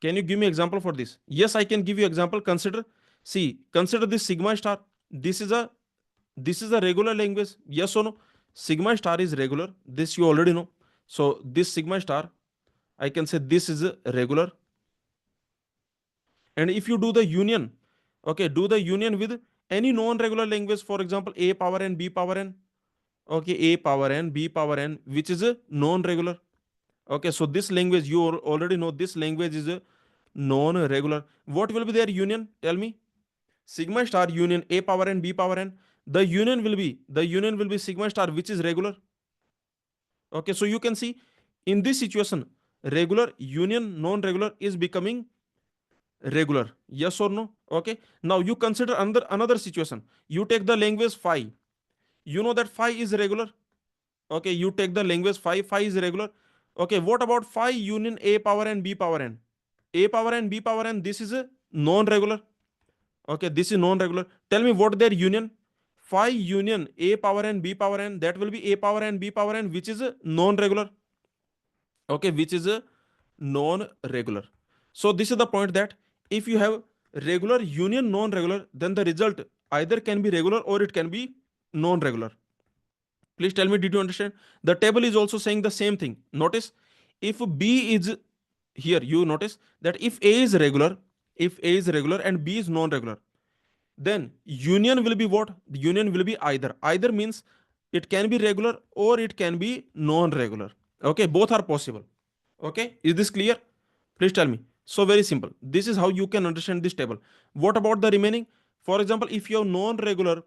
Can you give me example for this? Yes, I can give you example. Consider this sigma star. This is a this is a regular language. Yes or no? Sigma star is regular. This you already know. So this sigma star, I can say this is a regular. And if you do the union, okay, do the union with any non-regular language, for example, A power n, B power n. Okay, A power n, B power n, which is a non-regular. Okay, so this language you already know. This language is a non-regular. What will be their union? Tell me. Sigma star union A power n, B power n. The union will be sigma star, which is regular. Okay, so you can see in this situation, regular union non-regular is becoming regular. Yes or no? Okay. Now you consider another situation. You take the language phi. You know that phi is regular. Okay, you take the language phi. Phi is regular. Okay, what about phi union A power n, B power n? A power n, B power n. This is a non-regular. Okay, this is non-regular. Tell me what their union. Phi union A power n, B power n. That will be A power n, B power n, which is a non-regular. Okay, which is a non-regular. So this is the point that if you have regular union non-regular, then the result either can be regular or it can be non-regular. Please tell me, did you understand? The table is also saying the same thing. Notice, if B is here, you notice that if A is regular, and B is non-regular, then union will be what? Union will be either. Either means it can be regular or it can be non-regular. Okay, both are possible. Okay, is this clear? Please tell me. So very simple. This is how you can understand this table. What about the remaining? For example, if you have non-regular,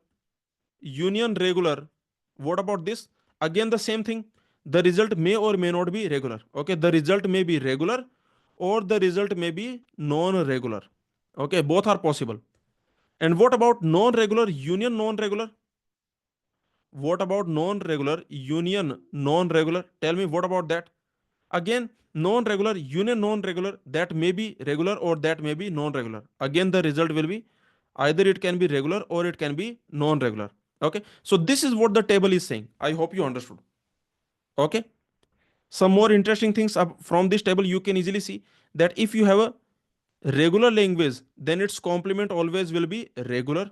union regular, what about this? Again, the same thing. The result may or may not be regular. Okay, the result may be regular or the result may be non-regular. Okay, both are possible. And what about non-regular union non-regular? What about non-regular union non-regular? Tell me what about that? Again, non-regular union non-regular, that may be regular or that may be non-regular. Again, the result will be either it can be regular or it can be non-regular. Okay, so this is what the table is saying. I hope you understood. Okay, some more interesting things from this table. You can easily see that if you have a regular language, then its complement always will be regular,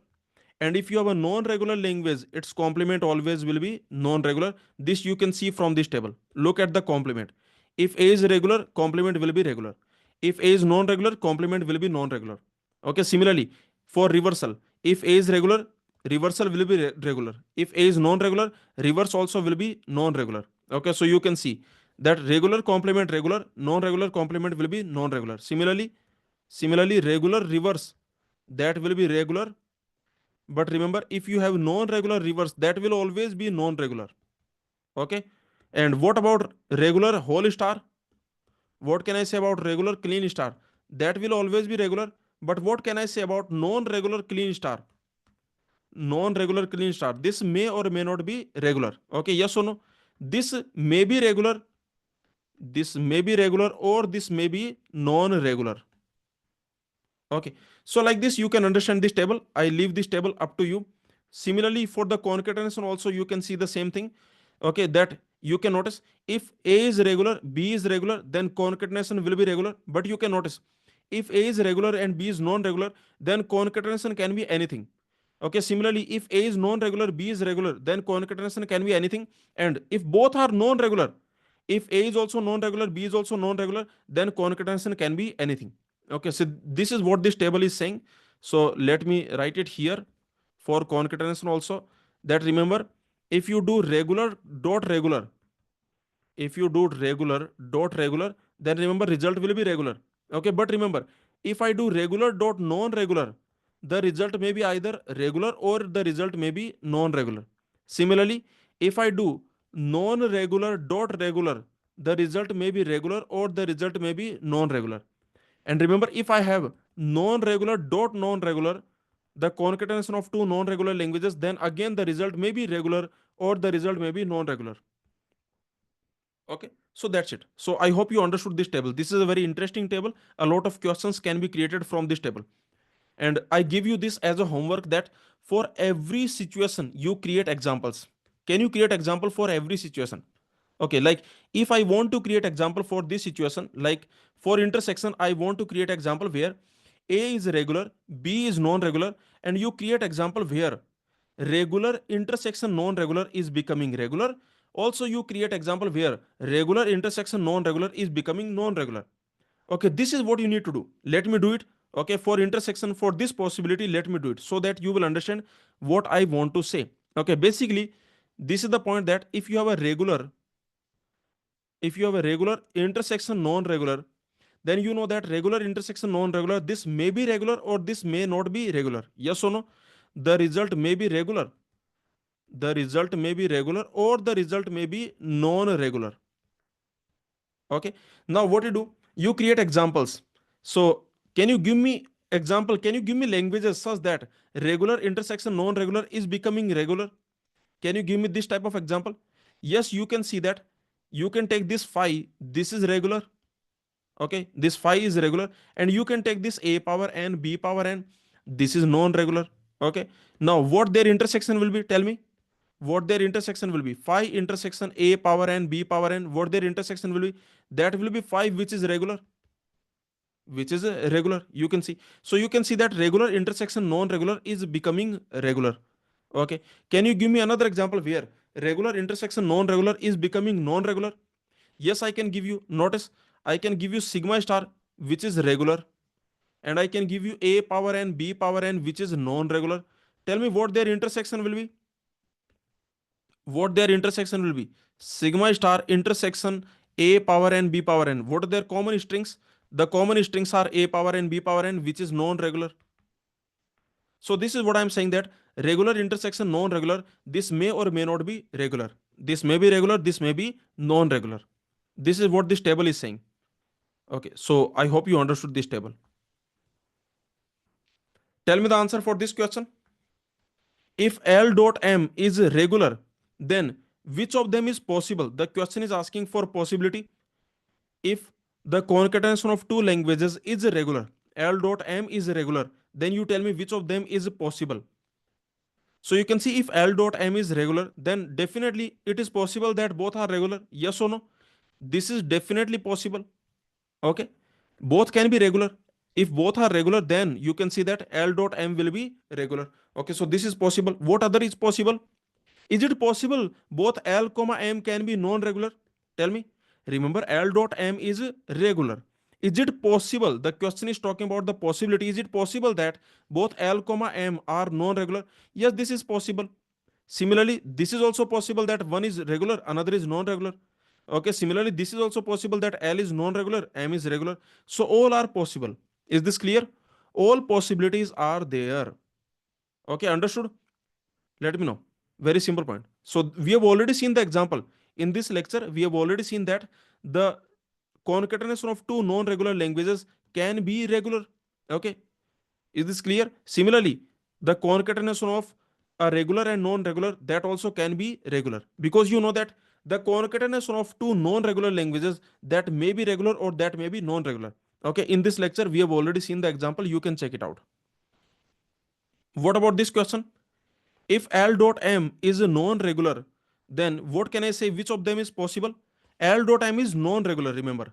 and if you have a non-regular language, its complement always will be non-regular. This you can see from this table. Look at the complement. If A is regular, complement will be regular. If A is non-regular, complement will be non-regular. Okay, similarly for reversal, if A is regular, reversal will be regular. If A is non-regular, reverse also will be non-regular. Okay, so you can see that regular complement regular, non-regular complement will be non-regular. Similarly regular reverse, that will be regular, but remember, if you have non-regular reverse, that will always be non-regular. Okay. And what about regular whole star? What can I say about regular clean star? That will always be regular. But what can I say about non-regular clean star? Non-regular clean star. This may or may not be regular. Okay. Yes or no? This may be regular. This may be regular or this may be non-regular. Okay, so like this you can understand this table. I leave this table up to you. Similarly for the concatenation also you can see the same thing. Okay, that you can notice if A is regular, B is regular, then concatenation will be regular. But you can notice if A is regular and B is non-regular, then concatenation can be anything. Okay, similarly if A is non-regular, B is regular, then concatenation can be anything. And if both are non-regular, if A is also non-regular, B is also non-regular, then concatenation can be anything. Okay, so this is what this table is saying. So let me write it here for concatenation also. That remember, if you do regular dot regular, if you do regular dot regular, then remember result will be regular. Okay, but remember, if I do regular dot non-regular, the result may be either regular or the result may be non-regular. Similarly, if I do non-regular dot regular, the result may be regular or the result may be non-regular. And remember, if I have non-regular dot non-regular, the concatenation of two non-regular languages, then again the result may be regular or the result may be non-regular. Okay, so that's it. So I hope you understood this table. This is a very interesting table. A lot of questions can be created from this table. And I give you this as a homework that for every situation you create examples. Can you create example for every situation? Okay, like if I want to create example for this situation, like for intersection, I want to create example where A is regular, B is non-regular, and you create example where regular intersection non-regular is becoming regular. Also, you create example where regular intersection non-regular is becoming non-regular. Okay, this is what you need to do. Let me do it. Okay, for intersection, for this possibility, let me do it so that you will understand what I want to say. Okay, basically, this is the point that if you have a regular intersection non-regular, then you know that regular intersection non-regular, this may be regular or this may not be regular. Yes or no? The result may be regular, the result may be regular, or the result may be non-regular. Okay, now what you do, you create examples. So can you give me example, can you give me languages such that regular intersection non-regular is becoming regular? Can you give me this type of example? Yes, you can see that. You can take this phi, this is regular. Okay, this phi is regular, and you can take this a power n, b power n, this is non-regular. Okay, now what their intersection will be, tell me what their intersection will be. Phi intersection a power n, b power n, what their intersection will be? That will be phi, which is regular, which is regular. You can see, so you can see that regular intersection non-regular is becoming regular. Okay, can you give me another example where regular intersection non-regular is becoming non-regular? Yes, I can give you. Notice, I can give you sigma star, which is regular, and I can give you a power n, b power n, which is non-regular. Tell me what their intersection will be. What their intersection will be? Sigma star intersection a power n, b power n. What are their common strings? The common strings are a power n, b power n, which is non-regular. So this is what I'm saying, that regular intersection non-regular, this may or may not be regular. This may be regular, this may be non-regular. This is what this table is saying. Okay, so I hope you understood this table. Tell me the answer for this question. If L dot M is regular, then which of them is possible? The question is asking for possibility. If the concatenation of two languages is regular, L dot M is regular, then you tell me which of them is possible. So you can see if L dot M is regular, then definitely it is possible that both are regular. Yes or no? This is definitely possible. Okay, both can be regular. If both are regular, then you can see that L dot M will be regular. Okay, so this is possible. What other is possible? Is it possible both L comma M can be non-regular? Tell me. Remember, L dot M is regular. Is it possible? The question is talking about the possibility. Is it possible that both L comma M are non-regular? Yes, this is possible. Similarly, this is also possible that one is regular, another is non-regular. Okay, similarly, this is also possible that L is non-regular, M is regular. So all are possible. Is this clear? All possibilities are there. Okay, understood? Let me know. Very simple point. So we have already seen the example. In this lecture, we have already seen that the concatenation of two non-regular languages can be regular. Okay, is this clear? Similarly, the concatenation of a regular and non-regular, that also can be regular, because you know that the concatenation of two non-regular languages, that may be regular or that may be non-regular. Okay, in this lecture we have already seen the example. You can check it out. What about this question? If L dot M is a non-regular, then what can I say? Which of them is possible? L dot M is non-regular, remember.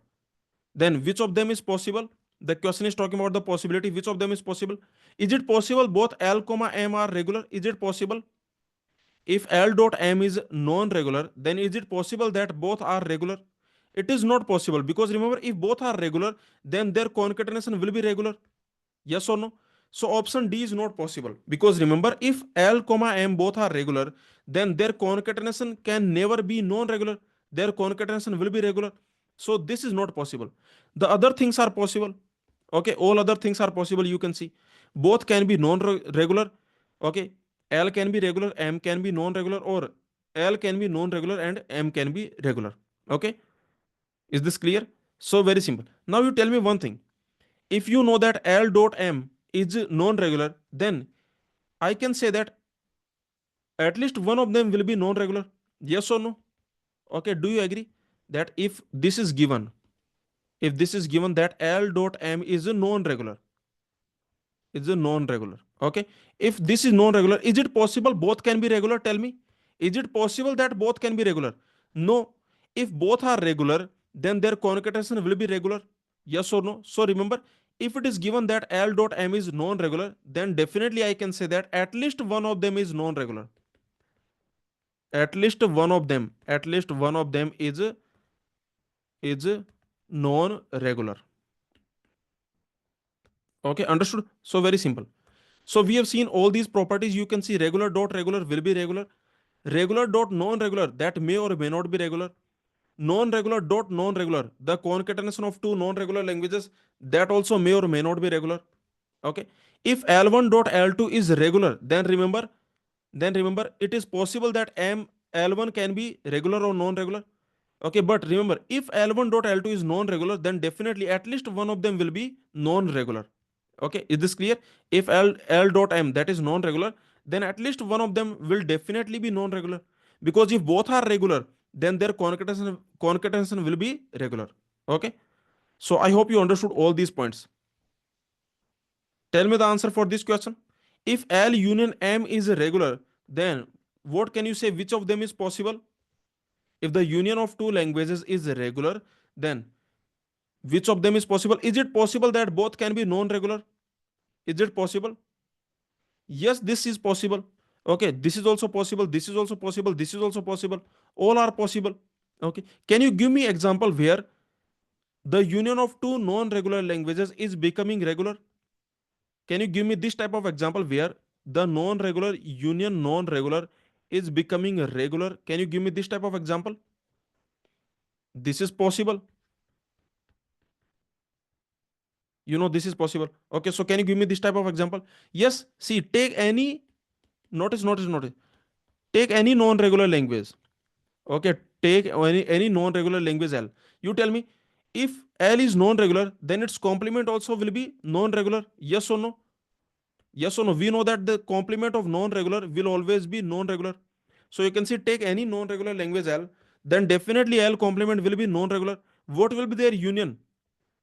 Then which of them is possible? The question is talking about the possibility. Which of them is possible? Is it possible both L comma M are regular? Is it possible? If L dot M is non-regular, then is it possible that both are regular? It is not possible, because remember, if both are regular, then their concatenation will be regular. Yes or no? So option D is not possible, because remember, if L comma M both are regular, then their concatenation can never be non-regular. their concatenation will be regular. So this is not possible. The other things are possible. Okay, all other things are possible. You can see both can be non-regular. Okay, L can be regular, M can be non-regular, or L can be non-regular and M can be regular. Okay, is this clear? So very simple. Now you tell me one thing. If you know that L dot M is non-regular, then I can say that at least one of them will be non-regular. Yes or no? Okay, do you agree that if this is given, that L dot M is a non-regular, okay, if this is non-regular, is it possible both can be regular? Tell me, is it possible that both can be regular? No. If both are regular, then their concatenation will be regular. Yes or no? So remember, if it is given that L dot M is non-regular, then definitely I can say that at least one of them is non-regular. At least one of them is non-regular. Okay, understood? So very simple. So we have seen all these properties. You can see regular dot regular will be regular. Regular dot non-regular, that may or may not be regular. Non-regular dot non-regular, the concatenation of two non-regular languages, that also may or may not be regular. Okay. If L1 dot L2 is regular, then remember it is possible that L1 can be regular or non-regular. Okay, but remember, if L1 dot L2 is non-regular, then definitely at least one of them will be non-regular. Okay, is this clear? If L dot M, that is non-regular, then at least one of them will definitely be non-regular. Because if both are regular, then their concatenation will be regular. Okay, so I hope you understood all these points. Tell me the answer for this question. If L union M is regular, then what can you say which of them is possible? If the union of two languages is regular, then which of them is possible? Is it possible that both can be non-regular? Is it possible? Yes, this is possible. Okay, this is also possible, this is also possible, this is also possible. All are possible. Okay, can you give me example where the union of two non-regular languages is becoming regular? Can you give me this type of example where the non-regular is becoming regular? Can you give me this type of example? This is possible. You know this is possible. Okay, so can you give me this type of example? Yes, see, take any, notice. Take any non-regular language. Okay, take any non-regular language L. You tell me, if L is non-regular, then its complement also will be non-regular. Yes or no? Yes or no? We know that the complement of non-regular will always be non-regular. So you can see, take any non-regular language L, then definitely L complement will be non-regular. What will be their union?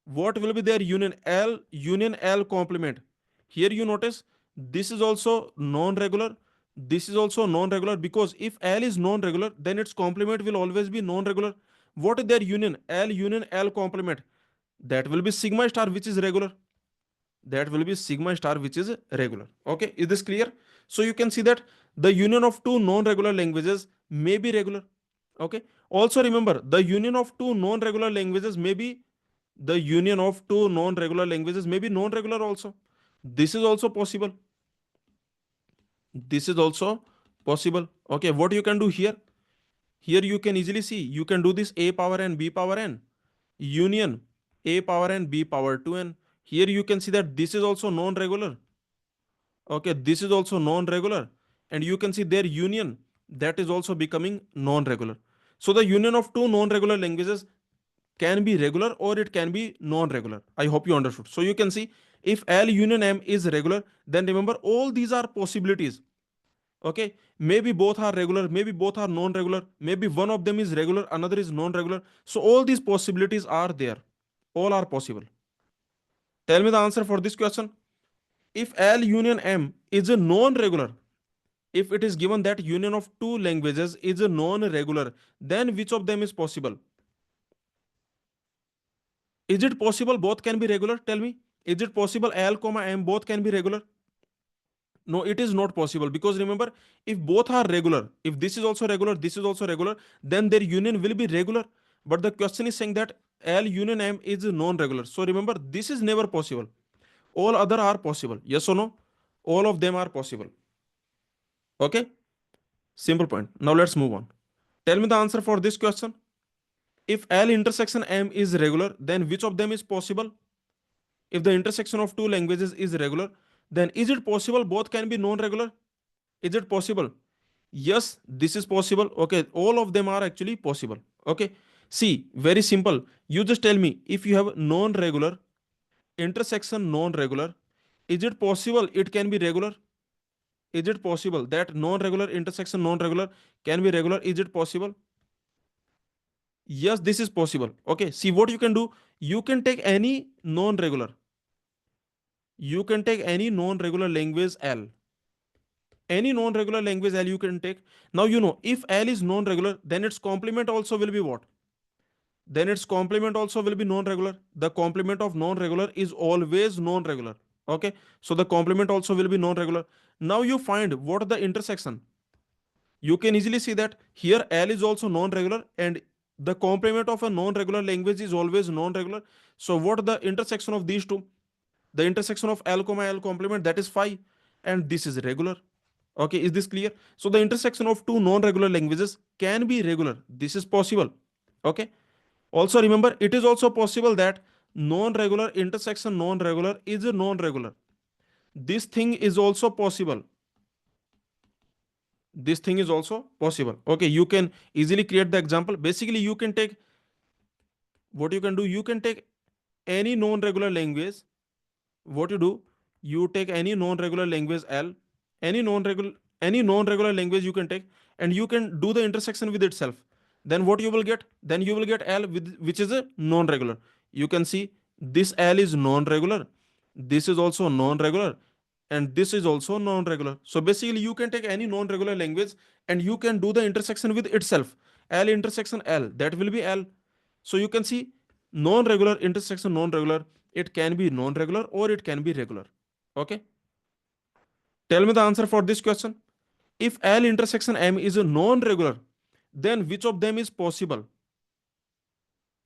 What will be their union? L union L complement. Here you notice this is also non-regular. This is also non-regular, because if L is non-regular, then its complement will always be non-regular. What is their union? L union L complement. That will be sigma star, which is regular. That will be sigma star, which is regular. Okay, is this clear? So you can see that the union of two non-regular languages may be regular. Okay, also remember, the union of two non-regular languages may be non-regular also. This is also possible. This is also possible. Okay, what you can do here? Here you can easily see, you can do this a power n b power n union a power n b power 2n. Here you can see that this is also non-regular. Okay, this is also non-regular, and you can see their union, that is also becoming non-regular. So the union of two non-regular languages can be regular or it can be non-regular. I hope you understood. So you can see, if L union M is regular, then remember all these are possibilities. Okay, maybe both are regular, maybe both are non-regular, maybe one of them is regular, another is non-regular. So all these possibilities are there. All are possible. Tell me the answer for this question. If L union M is a non-regular, if it is given that union of two languages is a non-regular, then which of them is possible? Is it possible both can be regular? Tell me. Is it possible L comma M both can be regular? No, it is not possible, because remember, if both are regular, if this is also regular, this is also regular, then their union will be regular. But the question is saying that L union M is non-regular. So remember, this is never possible. All other are possible. Yes or no? All of them are possible. Okay? Simple point. Now let's move on. Tell me the answer for this question. If L intersection M is regular, then which of them is possible? If the intersection of two languages is regular, then is it possible both can be non-regular? Is it possible? Yes, this is possible. Okay, all of them are actually possible. Okay, see, very simple. You just tell me if you have non-regular intersection non-regular, is it possible it can be regular? Is it possible that non-regular intersection non-regular can be regular? Is it possible? Yes, this is possible. Okay, see what you can do. You can take any non-regular. You can take any non-regular language L. Any non-regular language L you can take. Now you know if L is non-regular, then its complement also will be what? Then its complement also will be non-regular. The complement of non-regular is always non-regular. Okay, so the complement also will be non-regular. Now you find what the intersection. You can easily see that here L is also non-regular and the complement of a non-regular language is always non-regular. So what the intersection of these two? The intersection of L comma L complement, that is phi, and this is regular. Okay, is this clear? So the intersection of two non-regular languages can be regular. This is possible. Okay. Also remember, it is also possible that non-regular intersection non-regular is a non-regular. This thing is also possible. This thing is also possible. Okay, you can easily create the example. Basically, you can take what you can do. You can take any non-regular language. What you do? You take any non-regular language L, any non-regular language you can take, and you can do the intersection with itself. Then what you will get? Then you will get L with which is a non-regular. You can see this L is non-regular. This is also non-regular, and this is also non-regular. So basically, you can take any non-regular language and you can do the intersection with itself. L intersection L, that will be L. So you can see non-regular intersection non-regular, it can be non-regular or it can be regular. Okay. Tell me the answer for this question. If L intersection M is a non-regular, then which of them is possible?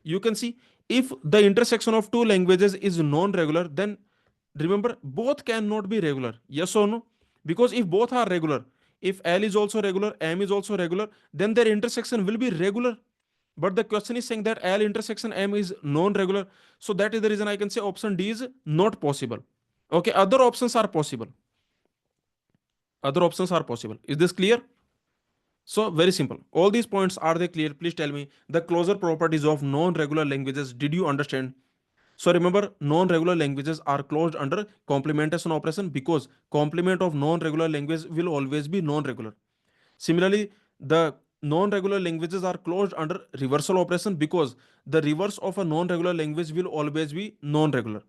You can see if the intersection of two languages is non-regular, then remember both cannot be regular. Yes or no? Because if both are regular, if L is also regular, M is also regular, then their intersection will be regular. But the question is saying that L intersection M is non-regular. So that is the reason I can say option D is not possible. Okay, other options are possible. Other options are possible. Is this clear? So very simple. All these points, are they clear? Please tell me the closure properties of non-regular languages. Did you understand? So remember, non-regular languages are closed under complementation operation because complement of non-regular language will always be non-regular. Similarly, the non-regular languages are closed under reversal operation because the reverse of a non-regular language will always be non-regular.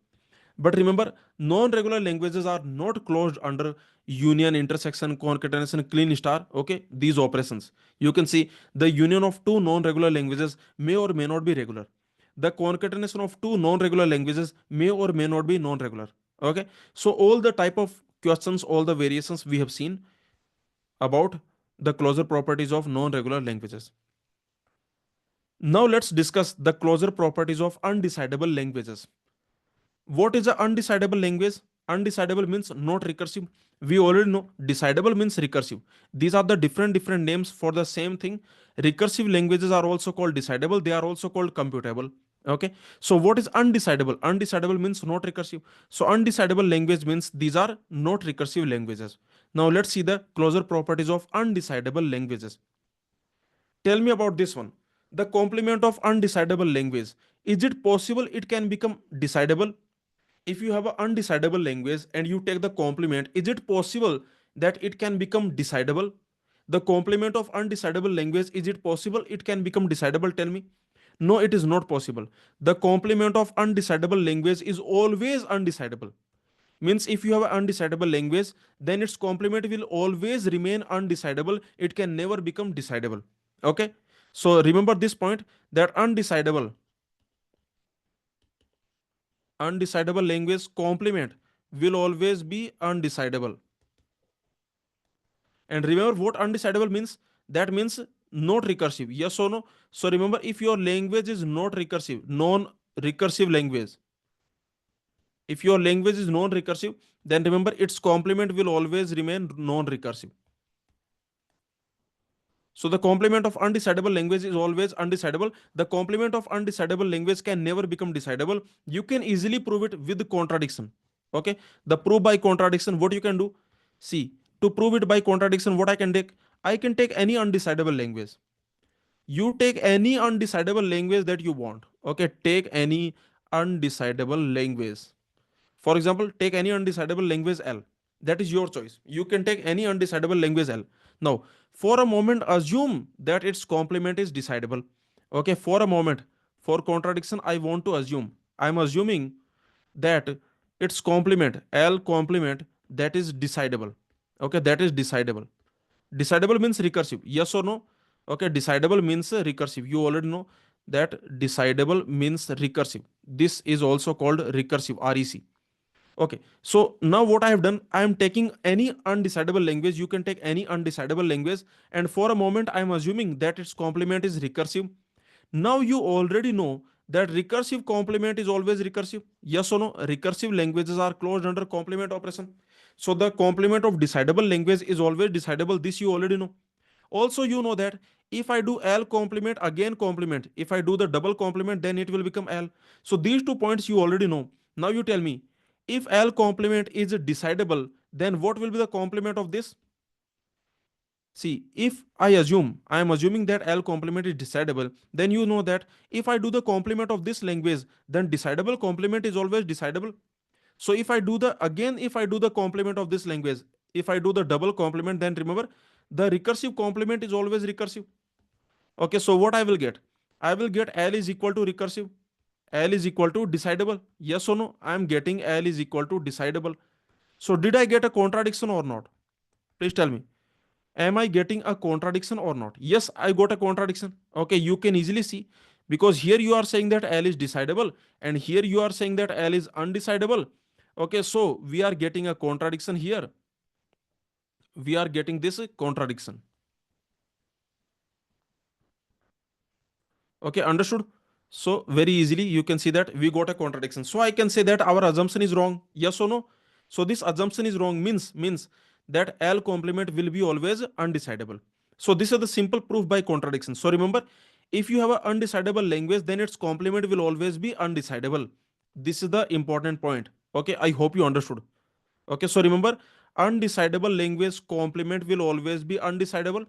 But remember, non-regular languages are not closed under union, intersection, concatenation, clean star. Okay, these operations. You can see the union of two non-regular languages may or may not be regular. The concatenation of two non-regular languages may or may not be non-regular. Okay, so all the type of questions, all the variations we have seen about the closure properties of non-regular languages. Now let's discuss the closure properties of undecidable languages. What is an undecidable language? Undecidable means not recursive. We already know decidable means recursive. These are the different names for the same thing. Recursive languages are also called decidable. They are also called computable. Okay. So what is undecidable? Undecidable means not recursive. So undecidable language means these are not recursive languages. Now let's see the closure properties of undecidable languages. Tell me about this one. The complement of undecidable language. Is it possible it can become decidable? If you have an undecidable language and you take the complement, is it possible that it can become decidable? The complement of undecidable language, is it possible it can become decidable? Tell me. No, it is not possible. The complement of undecidable language is always undecidable. Means if you have an undecidable language, then its complement will always remain undecidable. It can never become decidable. Okay. So remember this point, that undecidable language complement will always be undecidable. And remember what undecidable means? That means not recursive. Yes or no? So remember, if your language is not recursive, non-recursive language, if your language is non-recursive, then remember its complement will always remain non-recursive. So the complement of undecidable language is always undecidable. The complement of undecidable language can never become decidable. You can easily prove it with contradiction. Okay. The proof by contradiction, what you can do? See, to prove it by contradiction, what I can take? I can take any undecidable language. You take any undecidable language that you want. Okay. Take any undecidable language. For example, take any undecidable language L. That is your choice. You can take any undecidable language L. Now, for a moment, assume that its complement is decidable. Okay, for a moment, for contradiction, I want to assume. I'm assuming that its complement, L complement, that is decidable. Okay, that is decidable. Decidable means recursive. Yes or no? Okay, decidable means recursive. You already know that decidable means recursive. This is also called recursive, REC. Okay, so now what I have done, I am taking any undecidable language. You can take any undecidable language, and for a moment, I am assuming that its complement is recursive. Now you already know that recursive complement is always recursive. Yes or no? Recursive languages are closed under complement operation. So the complement of decidable language is always decidable. This you already know. Also, you know that if I do L complement again complement, if I do the double complement, then it will become L. So these 2 points you already know. Now you tell me, if L complement is decidable, then what will be the complement of this? See, if I am assuming that L complement is decidable, then you know that if I do the complement of this language, then decidable complement is always decidable. So if I do the complement of this language, if I do the double complement, then remember the recursive complement is always recursive. Okay, so what I will get? I will get L is equal to recursive. L is equal to decidable. Yes or no? I am getting L is equal to decidable. So did I get a contradiction or not? Please tell me. Am I getting a contradiction or not? Yes, I got a contradiction. Okay, you can easily see because here you are saying that L is decidable and here you are saying that L is undecidable. Okay, so we are getting a contradiction here. We are getting this contradiction. Okay, understood? So very easily you can see that we got a contradiction. So I can say that our assumption is wrong. Yes or no? So this assumption is wrong means that L complement will be always undecidable. So this is the simple proof by contradiction. So remember, if you have an undecidable language, then its complement will always be undecidable. This is the important point. Okay, I hope you understood. Okay, so remember, undecidable language complement will always be undecidable.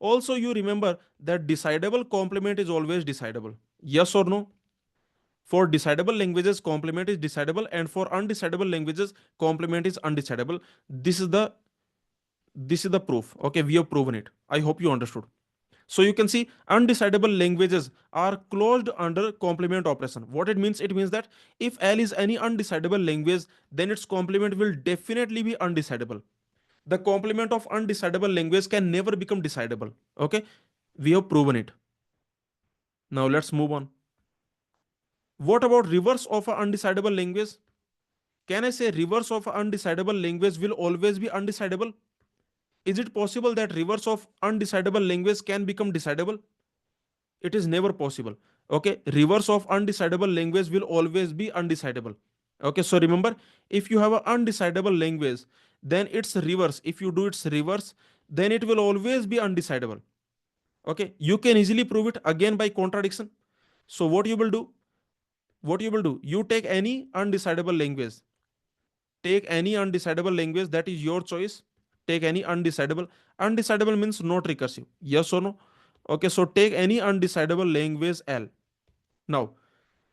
Also, you remember that decidable complement is always decidable. Yes or no? For decidable languages, complement is decidable, and for undecidable languages, complement is undecidable. This is the proof. Okay, we have proven it. I hope you understood. So you can see undecidable languages are closed under complement operation. What it means? It means that if L is any undecidable language, then its complement will definitely be undecidable. The complement of undecidable language can never become decidable. Okay, we have proven it. Now let's move on. What about reverse of an undecidable language? Can I say reverse of an undecidable language will always be undecidable? Is it possible that reverse of undecidable language can become decidable? It is never possible. Okay, reverse of undecidable language will always be undecidable. Okay, so remember, if you have an undecidable language, then its reverse, if you do its reverse, then it will always be undecidable. Okay, you can easily prove it again by contradiction. So what you will do, you take any undecidable language, that is your choice. Take any undecidable means not recursive. Yes or no? Okay, so take any undecidable language L. Now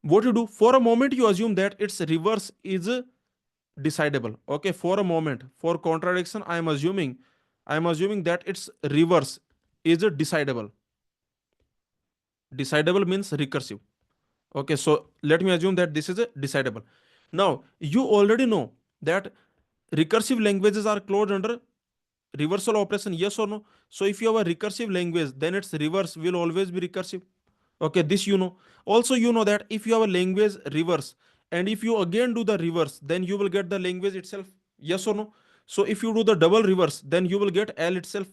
what you do, for a moment you assume that its reverse is decidable. Okay, for a moment, for contradiction, I am assuming that its reverse is decidable. Decidable means recursive. Okay, so let me assume that this is a decidable. Now you already know that recursive languages are closed under reversal operation. Yes or no? So if you have a recursive language, then its reverse will always be recursive. Okay, this you know. Also you know that if you have a language reverse and if you again do the reverse, then you will get the language itself. Yes or no? So if you do the double reverse, then you will get L itself.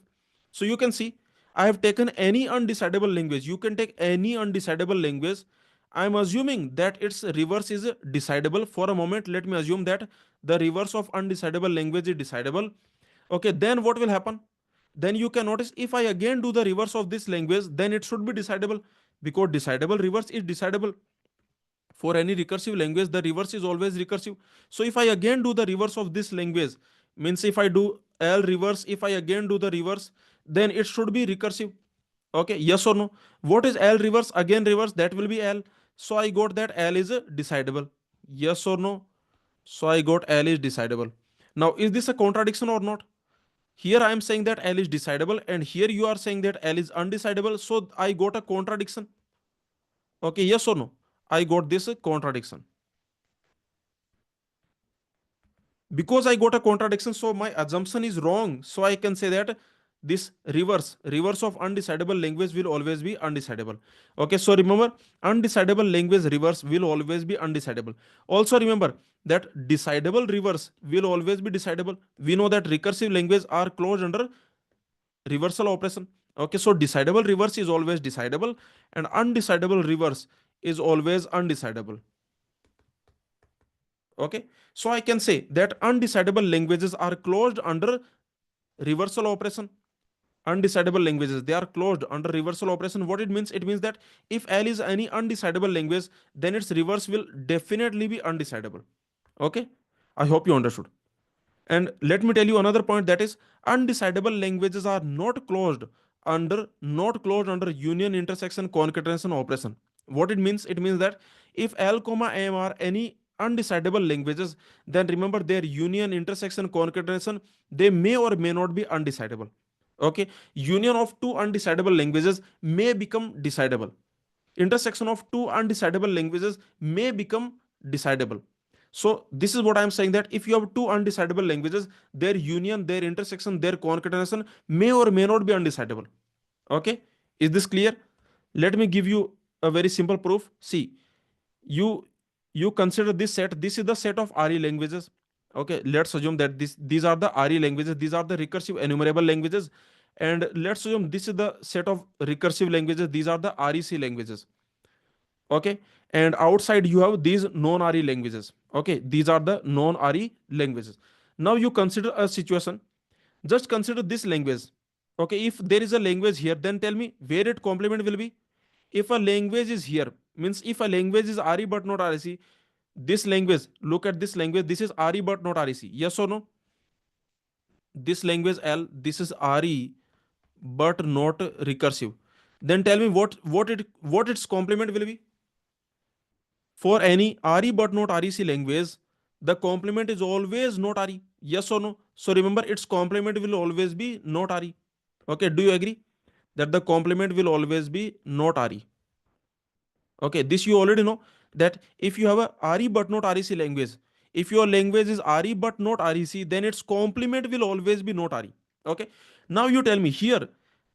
So you can see, I have taken any undecidable language. You can take any undecidable language. I am assuming that its reverse is decidable. For a moment, let me assume that the reverse of undecidable language is decidable. Okay, then what will happen? then you can notice if I again do the reverse of this language, then it should be decidable, because decidable reverse is decidable. For any recursive language, the reverse is always recursive. So if I again do the reverse of this language, means if I do L reverse, if I again do the reverse, then it should be recursive. Okay, yes or no? What is L reverse? Again reverse, that will be L. So I got that L is decidable. Yes or no? So I got L is decidable. Now, is this a contradiction or not? Here I am saying that L is decidable, and here you are saying that L is undecidable. So I got a contradiction. Okay, yes or no? I got this contradiction. Because I got a contradiction, so my assumption is wrong. So I can say that this reverse of undecidable language will always be undecidable. Okay, so remember, undecidable language reverse will always be undecidable. Also remember that decidable reverse will always be decidable. We know that recursive language are closed under reversal operation. Okay, so decidable reverse is always decidable, and undecidable reverse is always undecidable. Okay, so I can say that undecidable languages are closed under reversal operation. Undecidable languages, they are closed under reversal operation. What it means? It means that if L is any undecidable language, then its reverse will definitely be undecidable. Okay, I hope you understood. And let me tell you another point, that is undecidable languages are not closed under union intersection concatenation operation. What it means? It means that if L comma M are any undecidable languages, then remember their union intersection concatenation, they may or may not be undecidable. Okay, union of two undecidable languages may become decidable. Intersection of two undecidable languages may become decidable. So this is what I'm saying, that if you have two undecidable languages, their union, their intersection, their concatenation may or may not be undecidable. Okay, is this clear? Let me give you a very simple proof. See, you you consider this set. This is the set of RE languages. Okay, let's assume that these are the RE languages. These are the recursive enumerable languages, and let's assume this is the set of recursive languages. These are the REC languages. Okay, and outside you have these non-RE languages. Okay, these are the non-RE languages. Now you consider a situation. Just consider this language. Okay, if there is a language here, then tell me where its complement will be. If a language is here, means if a language is RE but not REC, this language, look at this language, this is RE but not REC. Yes or no? This language L, this is RE but not recursive. Then tell me what its complement will be. For any RE but not REC language, the complement is always not RE. Yes or no? So remember, its complement will always be not RE. Okay, do you agree that the complement will always be not RE? Okay, this you already know, that if you have a RE but not REC language, if your language is RE but not REC, then its complement will always be not RE. Okay, now you tell me here,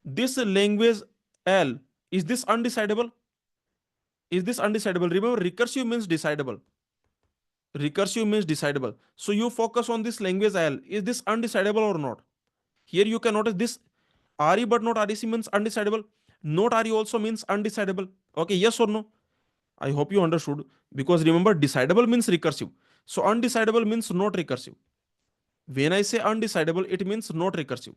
this language L, is this undecidable? Is this undecidable? Remember, recursive means decidable. Recursive means decidable. So you focus on this language L. Is this undecidable or not? Here you can notice this RE but not REC means undecidable. Not RE also means undecidable. Okay, yes or no? I hope you understood, because remember, decidable means recursive. So undecidable means not recursive. When I say undecidable, it means not recursive.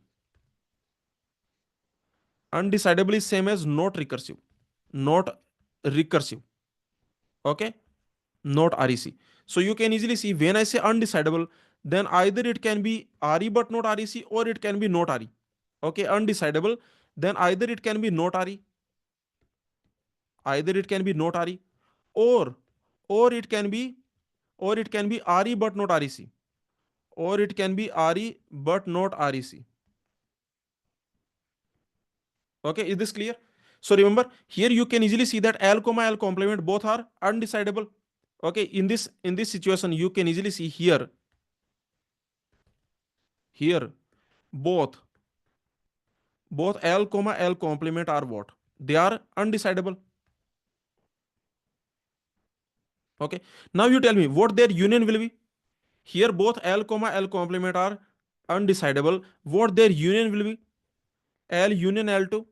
Undecidable is same as not recursive. Not recursive. Okay? Not REC. So you can easily see, when I say undecidable, then either it can be RE but not REC, or it can be not RE. Okay, undecidable, then either it can be not RE, either it can be not RE, or or it can be RE but not REC, or it can be RE but not REC. Okay, is this clear? So remember, here you can easily see that L comma L complement both are undecidable. Okay, in this situation, you can easily see here both L comma L complement are what? They are undecidable. Okay, now you tell me what their union will be. Here both L comma L complement are undecidable. What their union will be? L union L2,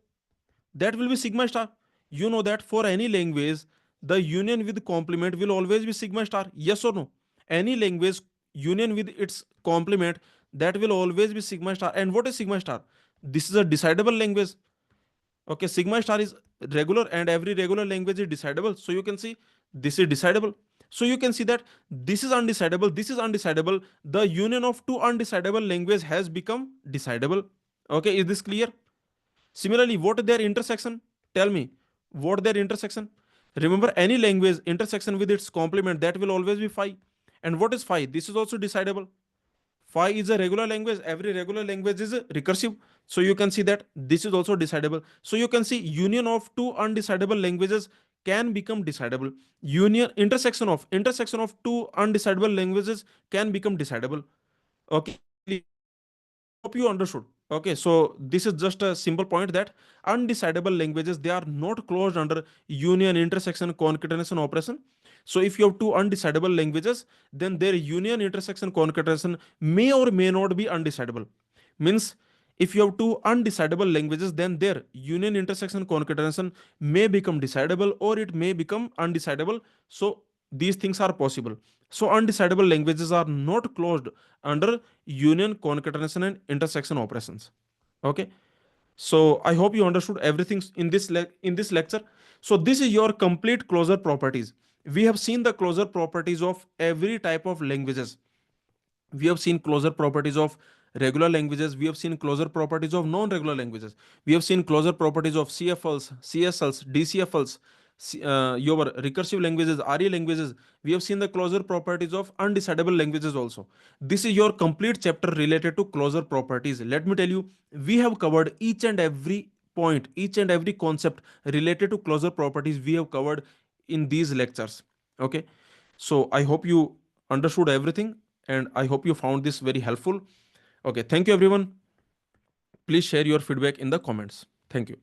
that will be sigma star. You know that for any language, the union with complement will always be sigma star. Yes or no? Any language union with its complement, that will always be sigma star. And what is sigma star? This is a decidable language. Okay, sigma star is regular and every regular language is decidable. So you can see this is decidable. So you can see that this is undecidable, this is undecidable. The union of two undecidable language has become decidable. Okay, is this clear? Similarly, what is their intersection? Tell me, what their intersection? Remember, any language intersection with its complement, that will always be phi. And what is phi? This is also decidable. Phi is a regular language. Every regular language is recursive. So you can see that this is also decidable. So you can see union of two undecidable languages can become decidable. Union intersection of two undecidable languages can become decidable. Okay, hope you understood. Okay, so this is just a simple point that undecidable languages, they are not closed under union, intersection, concatenation operation. So if you have two undecidable languages, then their union, intersection, concatenation may or may not be undecidable. Means if you have two undecidable languages, then their union, intersection, concatenation may become decidable or it may become undecidable. So these things are possible. So undecidable languages are not closed under union, concatenation, and intersection operations. Okay. So I hope you understood everything in this lecture. So this is your complete closure properties. We have seen the closure properties of every type of languages. We have seen closure properties of regular languages. We have seen closure properties of non-regular languages. We have seen closure properties of CFLs, CSLs, DCFLs, your recursive languages, RE languages. We have seen the closure properties of undecidable languages also. This is your complete chapter related to closure properties. Let me tell you, we have covered each and every point, each and every concept related to closure properties we have covered in these lectures. Okay. So I hope you understood everything and I hope you found this very helpful. Okay, thank you everyone. Please share your feedback in the comments. Thank you.